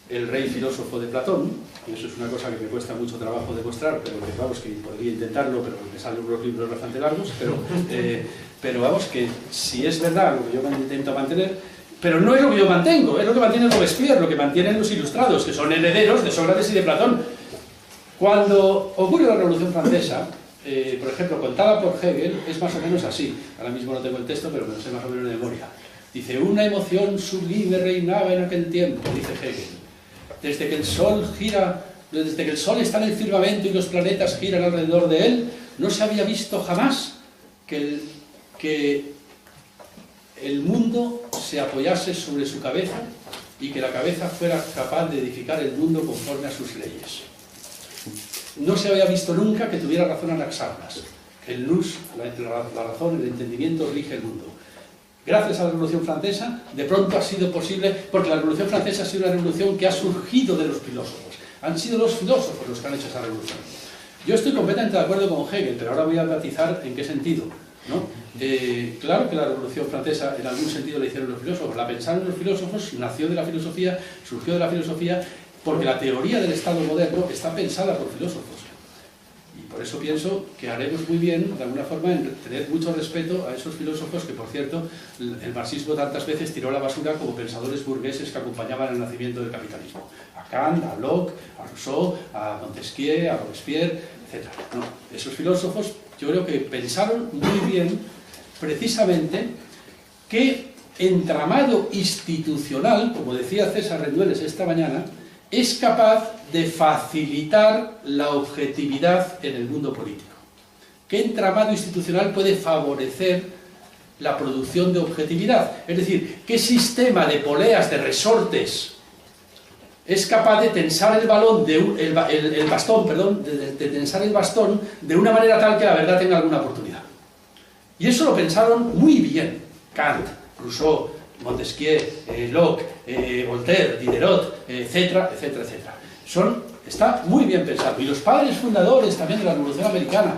el rey filósofo de Platón, y eso es una cosa que me cuesta mucho trabajo demostrar, pero que vamos, que podría intentarlo, pero me salen unos libros bastante largos, pero vamos, que si es verdad lo que yo intento mantener, pero no es lo que yo mantengo, es lo que mantiene Robespierre, lo que mantienen los ilustrados, que son herederos de Sócrates y de Platón. Cuando ocurre la Revolución Francesa, por ejemplo, contada por Hegel, es más o menos así. Ahora mismo no tengo el texto, pero me lo sé más o menos de memoria. Dice, una emoción sublime reinaba en aquel tiempo, dice Hegel. Desde que el Sol está en el firmamento y los planetas giran alrededor de él, no se había visto jamás que el mundo se apoyase sobre su cabeza y que la cabeza fuera capaz de edificar el mundo conforme a sus leyes. No se había visto nunca que tuviera razón Anaxágoras, que el nous, la razón, el entendimiento rige el mundo. Gracias a la Revolución Francesa, de pronto ha sido posible, porque la Revolución Francesa ha sido una revolución que ha surgido de los filósofos. Han sido los filósofos los que han hecho esa revolución. Yo estoy completamente de acuerdo con Hegel, pero ahora voy a matizar en qué sentido, ¿no? Claro que la Revolución Francesa en algún sentido la hicieron los filósofos, la pensaron los filósofos, nació de la filosofía, surgió de la filosofía, porque la teoría del Estado moderno está pensada por filósofos. Y por eso pienso que haremos muy bien, de alguna forma, en tener mucho respeto a esos filósofos que, por cierto, el marxismo tantas veces tiró a la basura como pensadores burgueses que acompañaban el nacimiento del capitalismo. A Kant, a Locke, a Rousseau, a Montesquieu, a Robespierre, etc. No, esos filósofos yo creo que pensaron muy bien, precisamente, que entramado institucional, como decía César Rendueles esta mañana, es capaz de facilitar la objetividad en el mundo político. ¿Qué entramado institucional puede favorecer la producción de objetividad? Es decir, ¿qué sistema de poleas, de resortes, es capaz de tensar el bastón de una manera tal que la verdad tenga alguna oportunidad? Y eso lo pensaron muy bien Kant, Rousseau, Montesquieu, Locke, Voltaire, Diderot, etcétera, etcétera, etcétera. Está muy bien pensado. Y los padres fundadores también de la Revolución Americana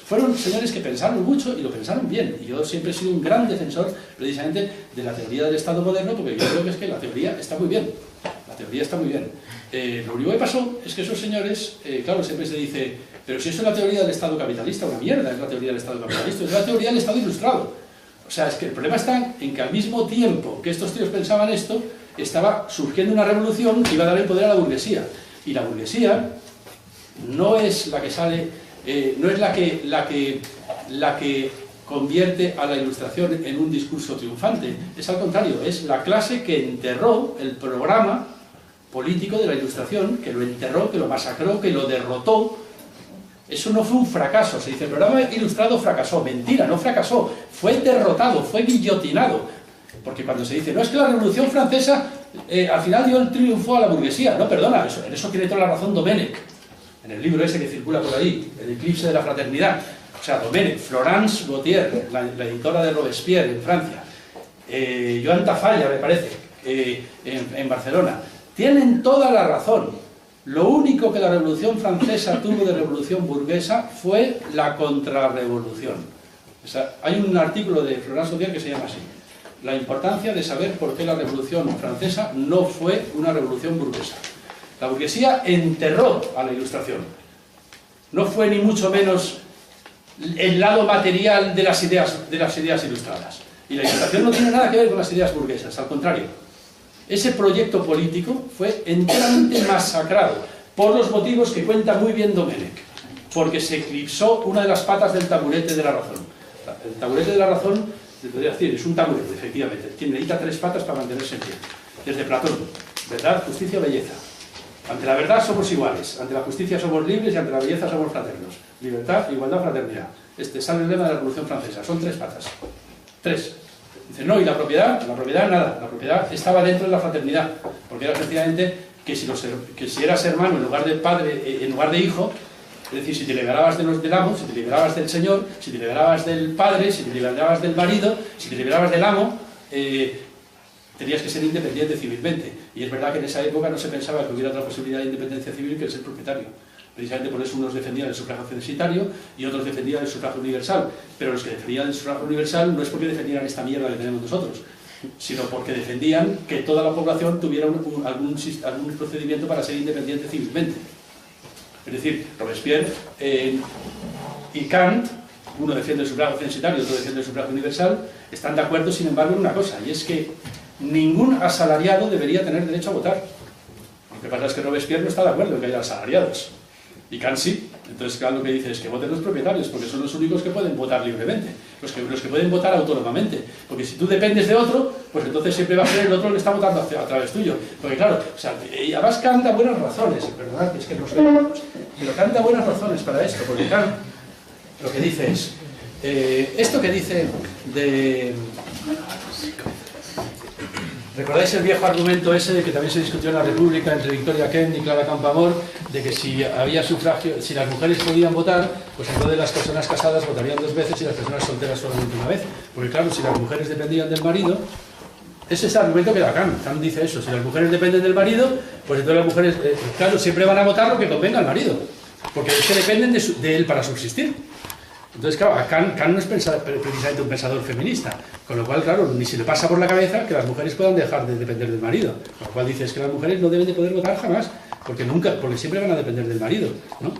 fueron señores que pensaron mucho y lo pensaron bien. Y yo siempre he sido un gran defensor, precisamente, de la teoría del Estado moderno, porque yo creo que es que la teoría está muy bien. La teoría está muy bien. Lo único que pasó es que esos señores, claro, siempre se dice, pero si eso es la teoría del Estado capitalista, una mierda es la teoría del Estado capitalista, es la teoría del Estado ilustrado. O sea, es que el problema está en que al mismo tiempo que estos tíos pensaban esto, estaba surgiendo una revolución que iba a dar el poder a la burguesía. Y la burguesía no es la que sale, no es la que convierte a la Ilustración en un discurso triunfante. Es al contrario, es la clase que enterró el programa político de la Ilustración, que lo enterró, que lo masacró, que lo derrotó. Eso no fue un fracaso. Se dice, el programa ilustrado fracasó. Mentira, no fracasó. Fue derrotado, fue guillotinado. Porque cuando se dice, no, es que la Revolución Francesa al final dio el triunfo a la burguesía. No, perdona, en eso tiene toda la razón Domenech. En el libro ese que circula por ahí, El eclipse de la fraternidad. O sea, Domenech, Florence Gautier, la editora de Robespierre en Francia, Joan Tafalla, me parece, en Barcelona, tienen toda la razón. Lo único que la Revolución Francesa tuvo de revolución burguesa fue la contrarrevolución. O sea, hay un artículo de Florence Gautier que se llama así: la importancia de saber por qué la Revolución Francesa no fue una revolución burguesa. La burguesía enterró a la Ilustración. No fue ni mucho menos el lado material de las ideas ilustradas. Y la Ilustración no tiene nada que ver con las ideas burguesas, al contrario. Ese proyecto político fue enteramente masacrado por los motivos que cuenta muy bien Domenech, porque se eclipsó una de las patas del taburete de la razón. El taburete de la razón, se podría decir, es un taburete, efectivamente. Necesita 3 patas para mantenerse en pie. Desde Platón: verdad, justicia, belleza. Ante la verdad somos iguales, ante la justicia somos libres y ante la belleza somos fraternos. Libertad, igualdad, fraternidad. Este sale el lema de la Revolución Francesa. Son 3 patas. 3. Dice, no, y la propiedad nada. La propiedad estaba dentro de la fraternidad, porque era sencillamente que si eras hermano en lugar de padre, en lugar de hijo, es decir, si te liberabas del amo, si te liberabas del señor, si te liberabas del padre, si te liberabas del marido, si te liberabas del amo, tenías que ser independiente civilmente. Y es verdad que en esa época no se pensaba que hubiera otra posibilidad de independencia civil que el ser propietario. Precisamente por eso unos defendían el sufragio censitario y otros defendían el sufragio universal. Pero los que defendían el sufragio universal no es porque defendieran esta mierda que tenemos nosotros, sino porque defendían que toda la población tuviera algún procedimiento para ser independiente civilmente. Es decir, Robespierre y Kant, uno defiende el sufragio censitario y otro defiende el sufragio universal, están de acuerdo, sin embargo, en una cosa, y es que ningún asalariado debería tener derecho a votar. Lo que pasa es que Robespierre no está de acuerdo en que haya asalariados. Y Kant sí. Entonces Kant lo que dice es que voten los propietarios, porque son los únicos que pueden votar libremente, los que pueden votar autónomamente. Porque si tú dependes de otro, pues entonces siempre va a ser el otro el que está votando a través tuyo. Porque claro, o sea, y además Kant da buenas razones, perdonad, es que no sé, pero Kant da buenas razones para esto, porque Kant lo que dice es, esto que dice de... ¿Recordáis el viejo argumento ese de que también se discutió en la República entre Victoria Kent y Clara Campoamor, de que si había sufragio, si las mujeres podían votar, pues entonces las personas casadas votarían 2 veces y las personas solteras solamente 1 vez? Porque claro, si las mujeres dependían del marido, ese es el argumento que da Kant. Kant dice eso: si las mujeres dependen del marido, pues entonces las mujeres, claro, siempre van a votar lo que convenga al marido, porque es que dependen de él para subsistir. Entonces, claro, Kant no es precisamente un pensador feminista, con lo cual, claro, ni se le pasa por la cabeza que las mujeres puedan dejar de depender del marido. Con lo cual dice, es que las mujeres no deben de poder votar jamás, porque siempre van a depender del marido, ¿no?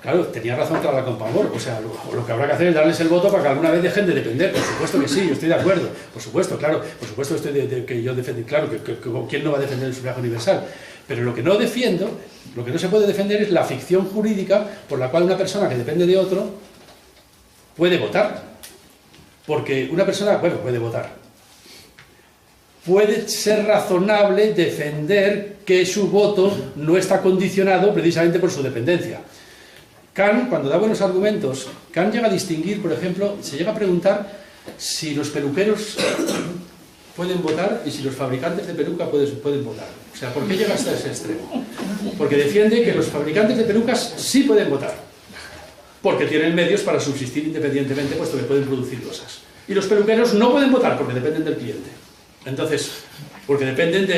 Claro, tenía razón Clara Campoamor, o sea, lo que habrá que hacer es darles el voto para que alguna vez dejen de depender. Por supuesto que sí, yo estoy de acuerdo, por supuesto, claro, por supuesto que yo defiendo, claro, que ¿quién no va a defender el sufragio universal? Pero lo que no defiendo, lo que no se puede defender es la ficción jurídica por la cual una persona que depende de otro puede votar, porque una persona, bueno, puede votar. Puede ser razonable defender que su voto no está condicionado precisamente por su dependencia. Kant, cuando da buenos argumentos, Kant llega a distinguir, por ejemplo, se llega a preguntar si los peluqueros pueden votar y si los fabricantes de peluca pueden votar. O sea, ¿por qué llega hasta ese extremo? Porque defiende que los fabricantes de pelucas sí pueden votar, porque tienen medios para subsistir independientemente, puesto que pueden producir cosas. Y los peluqueros no pueden votar porque dependen del cliente. Entonces, porque dependen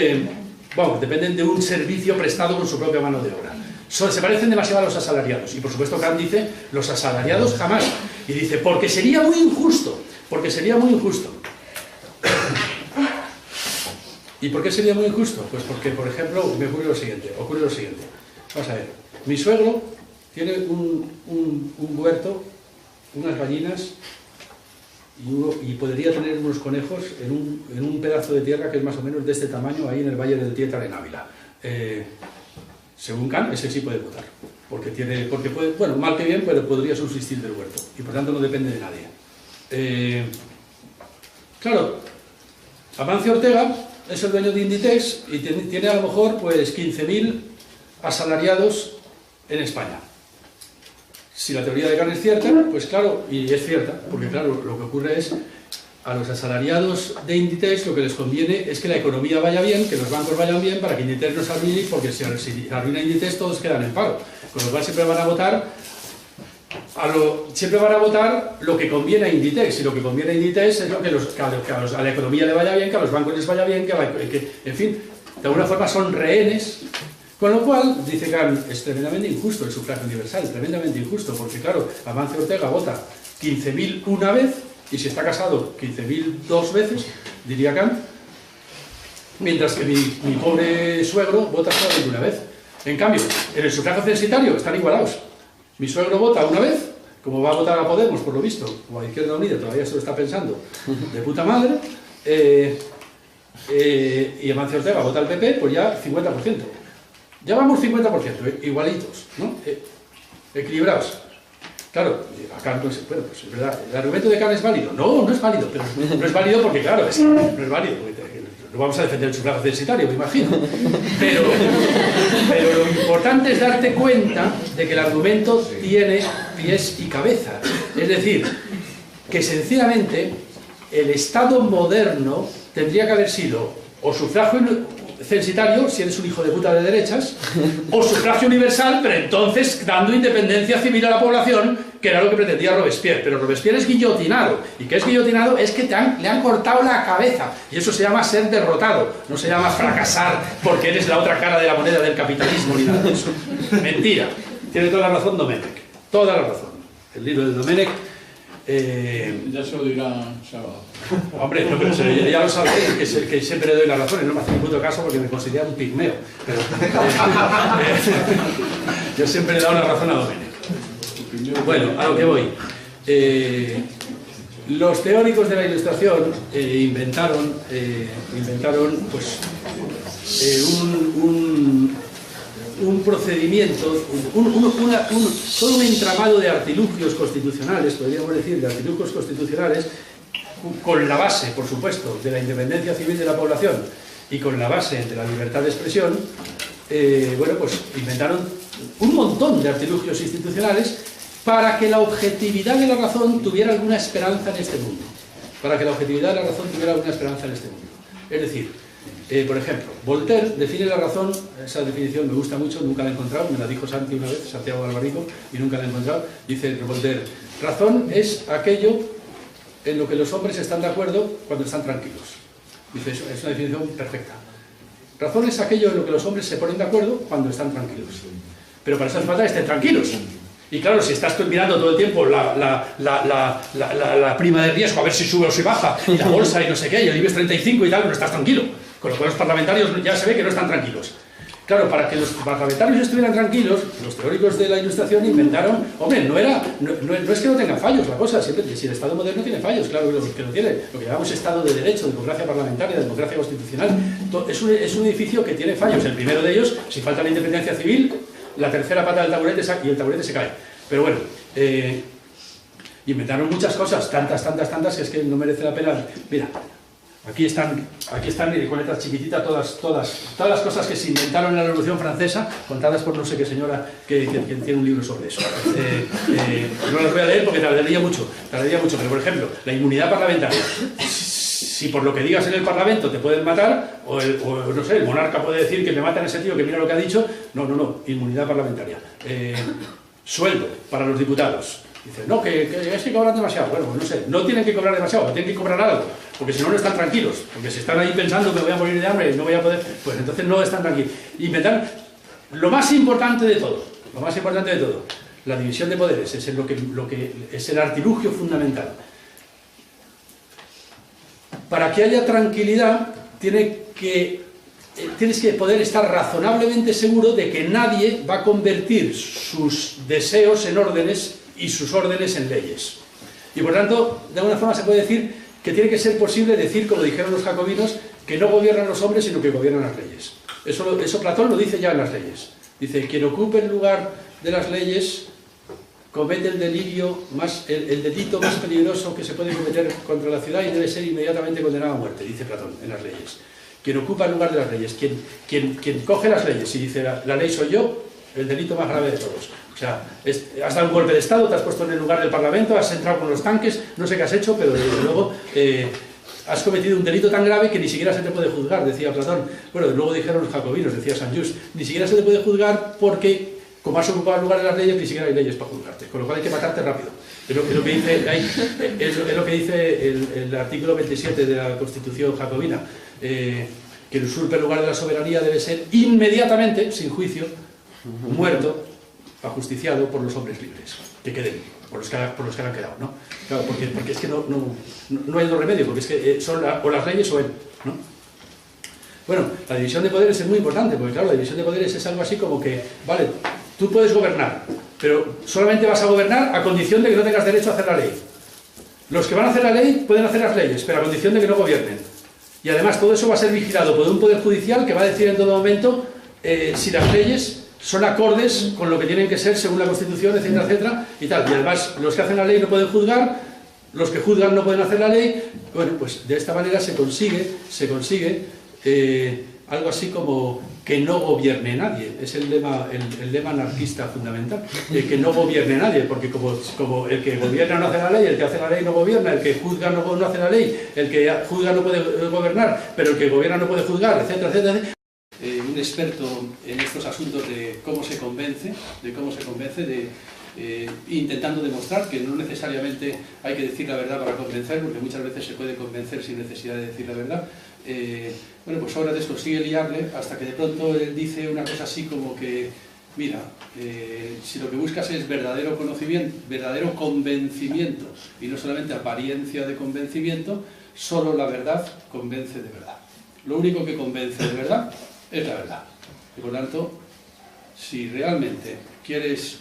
de un servicio prestado con su propia mano de obra. Se parecen demasiado a los asalariados. Y por supuesto Kant dice, los asalariados jamás. Y dice, porque sería muy injusto. Porque sería muy injusto. ¿Y por qué sería muy injusto? Pues porque, por ejemplo, ocurre lo siguiente. Vamos a ver. Mi suegro tiene un huerto, unas gallinas y podría tener unos conejos en un pedazo de tierra que es más o menos de este tamaño, ahí en el Valle del Tietar en Ávila. Según Kant, ese sí puede votar, porque puede, bueno, mal que bien, pero podría subsistir del huerto y por tanto no depende de nadie. Claro, Amancio Ortega es el dueño de Inditex y tiene a lo mejor pues 15.000 asalariados en España. Si la teoría de Kahn es cierta, pues claro, y es cierta, porque claro, lo que ocurre es a los asalariados de Inditex lo que les conviene es que la economía vaya bien, que los bancos vayan bien, para que Inditex no se arruine, porque si arruina Inditex todos quedan en paro. Con lo cual siempre van a votar lo que conviene a Inditex, y lo que conviene a Inditex es lo que, a la economía le vaya bien, que a los bancos les vaya bien, en fin, de alguna forma son rehenes. Con lo cual, dice Kahn, es tremendamente injusto el sufragio universal, tremendamente injusto, porque claro, Amancio Ortega vota 15.000 una vez, y si está casado 15.000 dos veces, diría Kahn, mientras que mi pobre suegro vota solamente una vez. En cambio, en el sufragio censitario están igualados. Mi suegro vota una vez, como va a votar a Podemos, por lo visto, o a Izquierda Unida, todavía se lo está pensando, de puta madre, y Amancio Ortega vota al PP, pues ya 50%. Ya vamos 50%, igualitos, ¿no? Equilibrados. Claro, acá pues, bueno, pues es verdad, ¿el argumento de Kahn es válido? No, no es válido, pero no es válido porque, claro, no es válido. No vamos a defender el sufragio censitario, me imagino. Pero lo importante es darte cuenta de que el argumento tiene pies y cabeza. Es decir, que sencillamente el Estado moderno tendría que haber sido o sufragio censitario, si eres un hijo de puta de derechas, o sufragio universal, pero entonces dando independencia civil a la población, que era lo que pretendía Robespierre. Pero Robespierre es guillotinado, y que es guillotinado es que le han cortado la cabeza, y eso se llama ser derrotado, no se llama fracasar porque eres la otra cara de la moneda del capitalismo ni nada de eso. Mentira. Tiene toda la razón Domenech, toda la razón. El libro de Domenech. Ya se lo dirá sábado. Hombre, no, pero ya lo sabéis, que siempre le doy la razón, y no me hace ni puto caso porque me considera un pigmeo. Pero, yo siempre le he dado la razón a Domenech. Bueno, a lo que voy. Los teóricos de la Ilustración inventaron pues, un procedimiento, todo un entramado de artilugios constitucionales, podríamos decir, de artilugios constitucionales, con la base, por supuesto, de la independencia civil de la población y con la base de la libertad de expresión. Bueno, pues inventaron un montón de artilugios institucionales para que la objetividad de la razón tuviera alguna esperanza en este mundo. Para que la objetividad de la razón tuviera alguna esperanza en este mundo. Es decir, por ejemplo, Voltaire define la razón, esa definición me gusta mucho, nunca la he encontrado, me la dijo Santi una vez, Santiago Alvarico, y nunca la he encontrado. Dice Voltaire, razón es aquello en lo que los hombres están de acuerdo cuando están tranquilos. Dice, eso es una definición perfecta. Razón es aquello en lo que los hombres se ponen de acuerdo cuando están tranquilos. Pero para eso hace falta que estén tranquilos. Y claro, si estás mirando todo el tiempo la prima de riesgo, a ver si sube o si baja, y la bolsa y no sé qué, y el IBEX 35 y tal, no estás tranquilo. Con lo cual los parlamentarios ya se ve que no están tranquilos. Claro, para que los parlamentarios estuvieran tranquilos, los teóricos de la Ilustración inventaron... Hombre, no es que no tengan fallos la cosa, siempre, si el Estado moderno tiene fallos, claro que lo tiene. Lo que llamamos Estado de Derecho, democracia parlamentaria, democracia constitucional, es un edificio que tiene fallos. El primero de ellos, si falta la independencia civil, la tercera pata del taburete y el taburete se cae. Pero bueno, inventaron muchas cosas, tantas, que es que no merece la pena. Mira, aquí están con letras chiquititas todas las cosas que se inventaron en la Revolución Francesa, contadas por no sé qué señora que tiene un libro sobre eso. No las voy a leer porque tardaría mucho, pero por ejemplo, la inmunidad parlamentaria. Si por lo que digas en el Parlamento te pueden matar, o no sé, el monarca puede decir que me matan a ese tío que mira lo que ha dicho, no, inmunidad parlamentaria. Sueldo para los diputados. Dice, no, que es que cobran demasiado. Bueno, no sé, no tienen que cobrar demasiado, tienen que cobrar algo, porque si no, no están tranquilos. Porque si están ahí pensando que voy a morir de hambre y no voy a poder, pues entonces no están tranquilos. Inventar lo más importante de todo, la división de poderes, es lo que es el artilugio fundamental. Para que haya tranquilidad, tienes que poder estar razonablemente seguro de que nadie va a convertir sus deseos en órdenes y sus órdenes en leyes. Y por tanto, de alguna forma se puede decir que tiene que ser posible decir, como dijeron los jacobinos, que no gobiernan los hombres, sino que gobiernan las leyes. Eso Platón lo dice ya en las leyes. Dice, quien ocupe el lugar de las leyes comete el delito más peligroso que se puede cometer contra la ciudad y debe ser inmediatamente condenado a muerte, dice Platón en las leyes. quien ocupa el lugar de las leyes, quien coge las leyes y dice la ley soy yo, el delito más grave de todos. O sea, has dado un golpe de Estado, te has puesto en el lugar del Parlamento, has entrado con los tanques, no sé qué has hecho, pero desde luego has cometido un delito tan grave que ni siquiera se te puede juzgar, decía Platón. Bueno, luego dijeron los jacobinos, decía Saint Just, ni siquiera se te puede juzgar porque, como has ocupado el lugar de las leyes, ni siquiera hay leyes para juzgarte, con lo cual hay que matarte rápido. Es lo que dice el artículo 27 de la Constitución jacobina, que el usurpe el lugar de la soberanía debe ser inmediatamente, sin juicio, muerto, ajusticiado por los hombres libres, que queden, por los que han quedado, ¿no? Claro, porque es que no hay otro remedio, porque es que son o las leyes o él, ¿no? Bueno, la división de poderes es muy importante, porque claro, la división de poderes es algo así como que, vale, tú puedes gobernar, pero solamente vas a gobernar a condición de que no tengas derecho a hacer la ley. Los que van a hacer la ley pueden hacer las leyes, pero a condición de que no gobiernen. Y además todo eso va a ser vigilado por un poder judicial que va a decir en todo momento si las leyes son acordes con lo que tienen que ser según la Constitución, etcétera, etcétera, y tal. Y además los que hacen la ley no pueden juzgar, los que juzgan no pueden hacer la ley. Bueno, pues de esta manera se consigue algo así como que no gobierne nadie. Es el lema anarquista fundamental, que no gobierne nadie, porque como el que gobierna no hace la ley, el que hace la ley no gobierna, el que juzga no hace la ley, el que juzga no puede gobernar, pero el que gobierna no puede juzgar, etcétera, etcétera. Un experto en estos asuntos de cómo se convence, intentando demostrar que no necesariamente hay que decir la verdad para convencer, porque muchas veces se puede convencer sin necesidad de decir la verdad. Bueno, pues Sócrates consigue liarle hasta que de pronto él dice una cosa así como que, mira, si lo que buscas es verdadero conocimiento, verdadero convencimiento, y no solamente apariencia de convencimiento, solo la verdad convence de verdad. Lo único que convence de verdad es la verdad. Y por tanto, si realmente quieres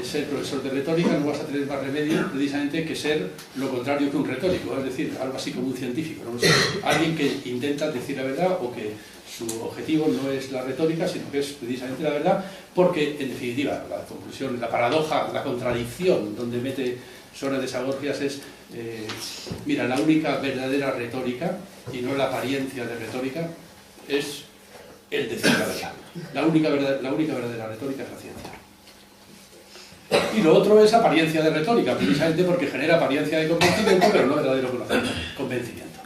ser profesor de retórica, no vas a tener más remedio precisamente que ser lo contrario que un retórico, es decir, algo así como un científico, ¿no? O sea, alguien que intenta decir la verdad o que su objetivo no es la retórica, sino que es precisamente la verdad, porque en definitiva la conclusión, la paradoja, la contradicción donde mete Sócrates a Gorgias es, mira, la única verdadera retórica, y no la apariencia de retórica, es el decir la verdad. La única verdadera retórica es la ciencia. Y lo otro es apariencia de retórica, precisamente porque genera apariencia de convencimiento, pero no verdadero convencimiento.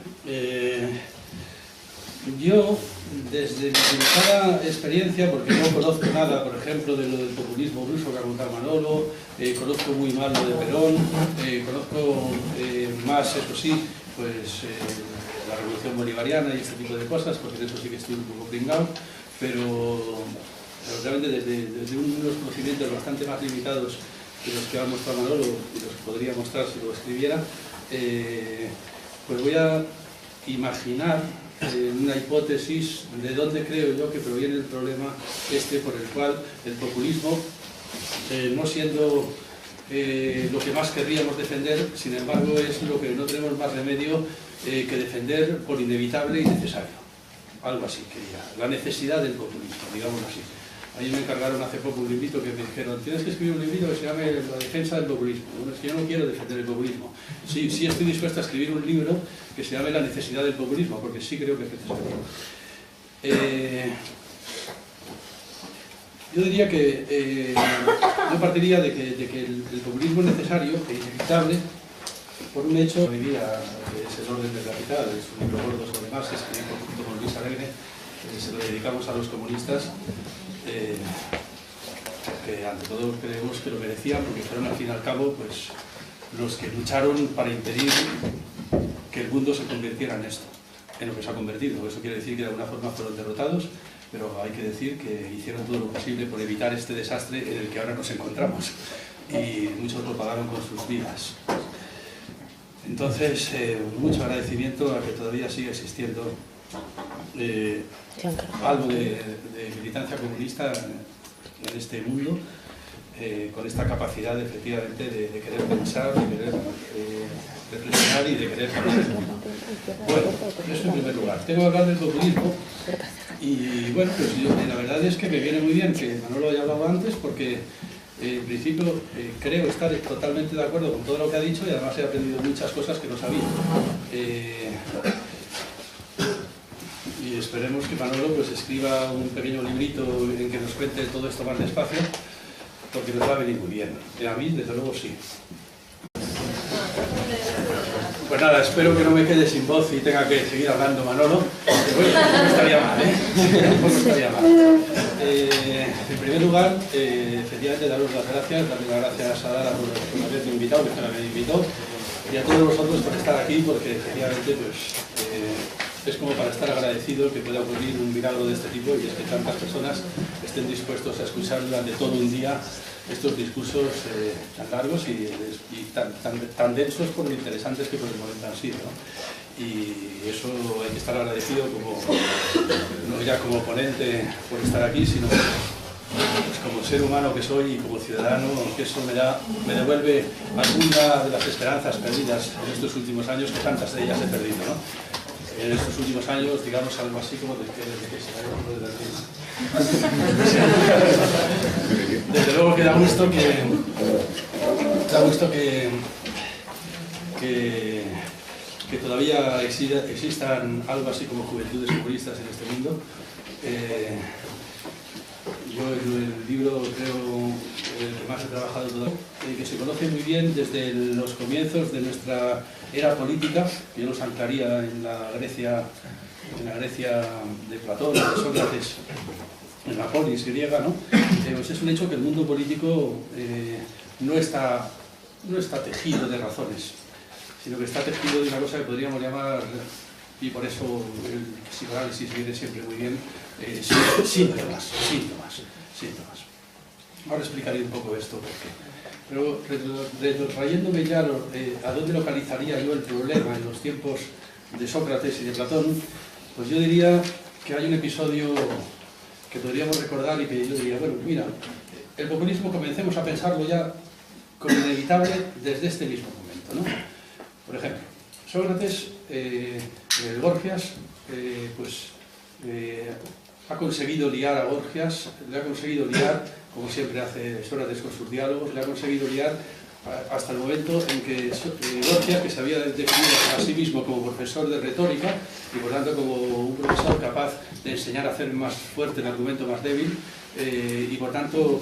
Yo, desde mi limitada experiencia, porque no conozco nada, por ejemplo, de lo del populismo ruso que ha contado Manolo, conozco muy mal lo de Perón, conozco más, eso sí, pues la revolución bolivariana y este tipo de cosas, porque en eso sí que estoy un poco pringado, pero realmente desde unos conocimientos bastante más limitados que los que ha mostrado Manolo y los que podría mostrar si lo escribiera, pues voy a imaginar una hipótesis de dónde creo yo que proviene el problema por el cual el populismo, no siendo lo que más querríamos defender, sin embargo es lo que no tenemos más remedio que defender por inevitable y necesario. Algo así quería, la necesidad del populismo, digamos así. A mí me encargaron hace poco un librito que me dijeron, tienes que escribir un librito que se llame La defensa del populismo. Bueno, es que yo no quiero defender el populismo. Sí estoy dispuesto a escribir un libro que se llame La necesidad del populismo, porque sí creo que es necesario. Yo diría que yo partiría de que el populismo es necesario e inevitable por un hecho de mi vida, que es El orden del capital, es un libro gordo sobre Marx, escrito junto con Luis Alegre, se lo dedicamos a los comunistas, que ante todo creemos que lo merecían, porque fueron al fin y al cabo pues, los que lucharon para impedir que el mundo se convirtiera en esto, en lo que se ha convertido. Eso quiere decir que de alguna forma fueron derrotados, pero hay que decir que hicieron todo lo posible por evitar este desastre en el que ahora nos encontramos, y muchos lo pagaron con sus vidas. Entonces, mucho agradecimiento a que todavía sigue existiendo algo de militancia comunista en este mundo, con esta capacidad efectivamente de querer pensar, de querer reflexionar y de querer cambiar. Bueno, eso en primer lugar. Tengo que hablar del populismo y bueno, pues la verdad es que me viene muy bien que Manolo haya hablado antes, porque en principio creo estar totalmente de acuerdo con todo lo que ha dicho, y además he aprendido muchas cosas que no sabía. Y esperemos que Manolo pues escriba un pequeño librito en que nos cuente todo esto más despacio, porque nos va a venir muy bien. Y a mí, desde luego, sí. Pues nada, espero que no me quede sin voz y tenga que seguir hablando Manolo, que bueno, no estaría mal, ¿eh? No estaría mal. En primer lugar, efectivamente, daros las gracias, darle las gracias a Dara por haberme invitado, que me invitó, y a todos vosotros por estar aquí, porque efectivamente pues, es como para estar agradecido que pueda ocurrir un milagro de este tipo y es que tantas personas estén dispuestos a escuchar durante todo un día estos discursos tan largos y tan densos por lo interesantes que por el momento han sido, ¿no? Y eso hay que estar agradecido no ya como ponente por estar aquí, sino pues como ser humano que soy y como ciudadano, que eso me devuelve alguna de las esperanzas perdidas en estos últimos años, que tantas de ellas he perdido, ¿no? En estos últimos años, digamos algo así como de que se vaya uno de la tienda. Desde luego que da gusto que todavía existan algo así como juventudes comunistas en este mundo. Yo en el libro creo que más he trabajado todavía, que se conoce muy bien desde los comienzos de nuestra era política, que yo los anclaría en la Grecia de Platón, de Sócrates, en la polis griega, ¿no? Pues es un hecho que el mundo político no está tejido de razones, sino que está tejido de una cosa que podríamos llamar, y por eso el psicoanálisis viene siempre muy bien, síntomas. Ahora explicaré un poco esto, pero retrayéndome ya a dónde localizaría yo el problema en los tiempos de Sócrates y de Platón, pues yo diría que hay un episodio que podríamos recordar y que yo diría, bueno, mira, el populismo comencemos a pensarlo ya como inevitable desde este mismo momento, ¿no? Por ejemplo, Sócrates, en el Gorgias, ha conseguido liar a Gorgias, le ha conseguido liar, como siempre hace Sócrates con sus diálogos, le ha conseguido liar hasta el momento en que Gorgias, que se había definido a sí mismo como profesor de retórica y por tanto como un profesor capaz de enseñar a hacer más fuerte el argumento más débil, y por tanto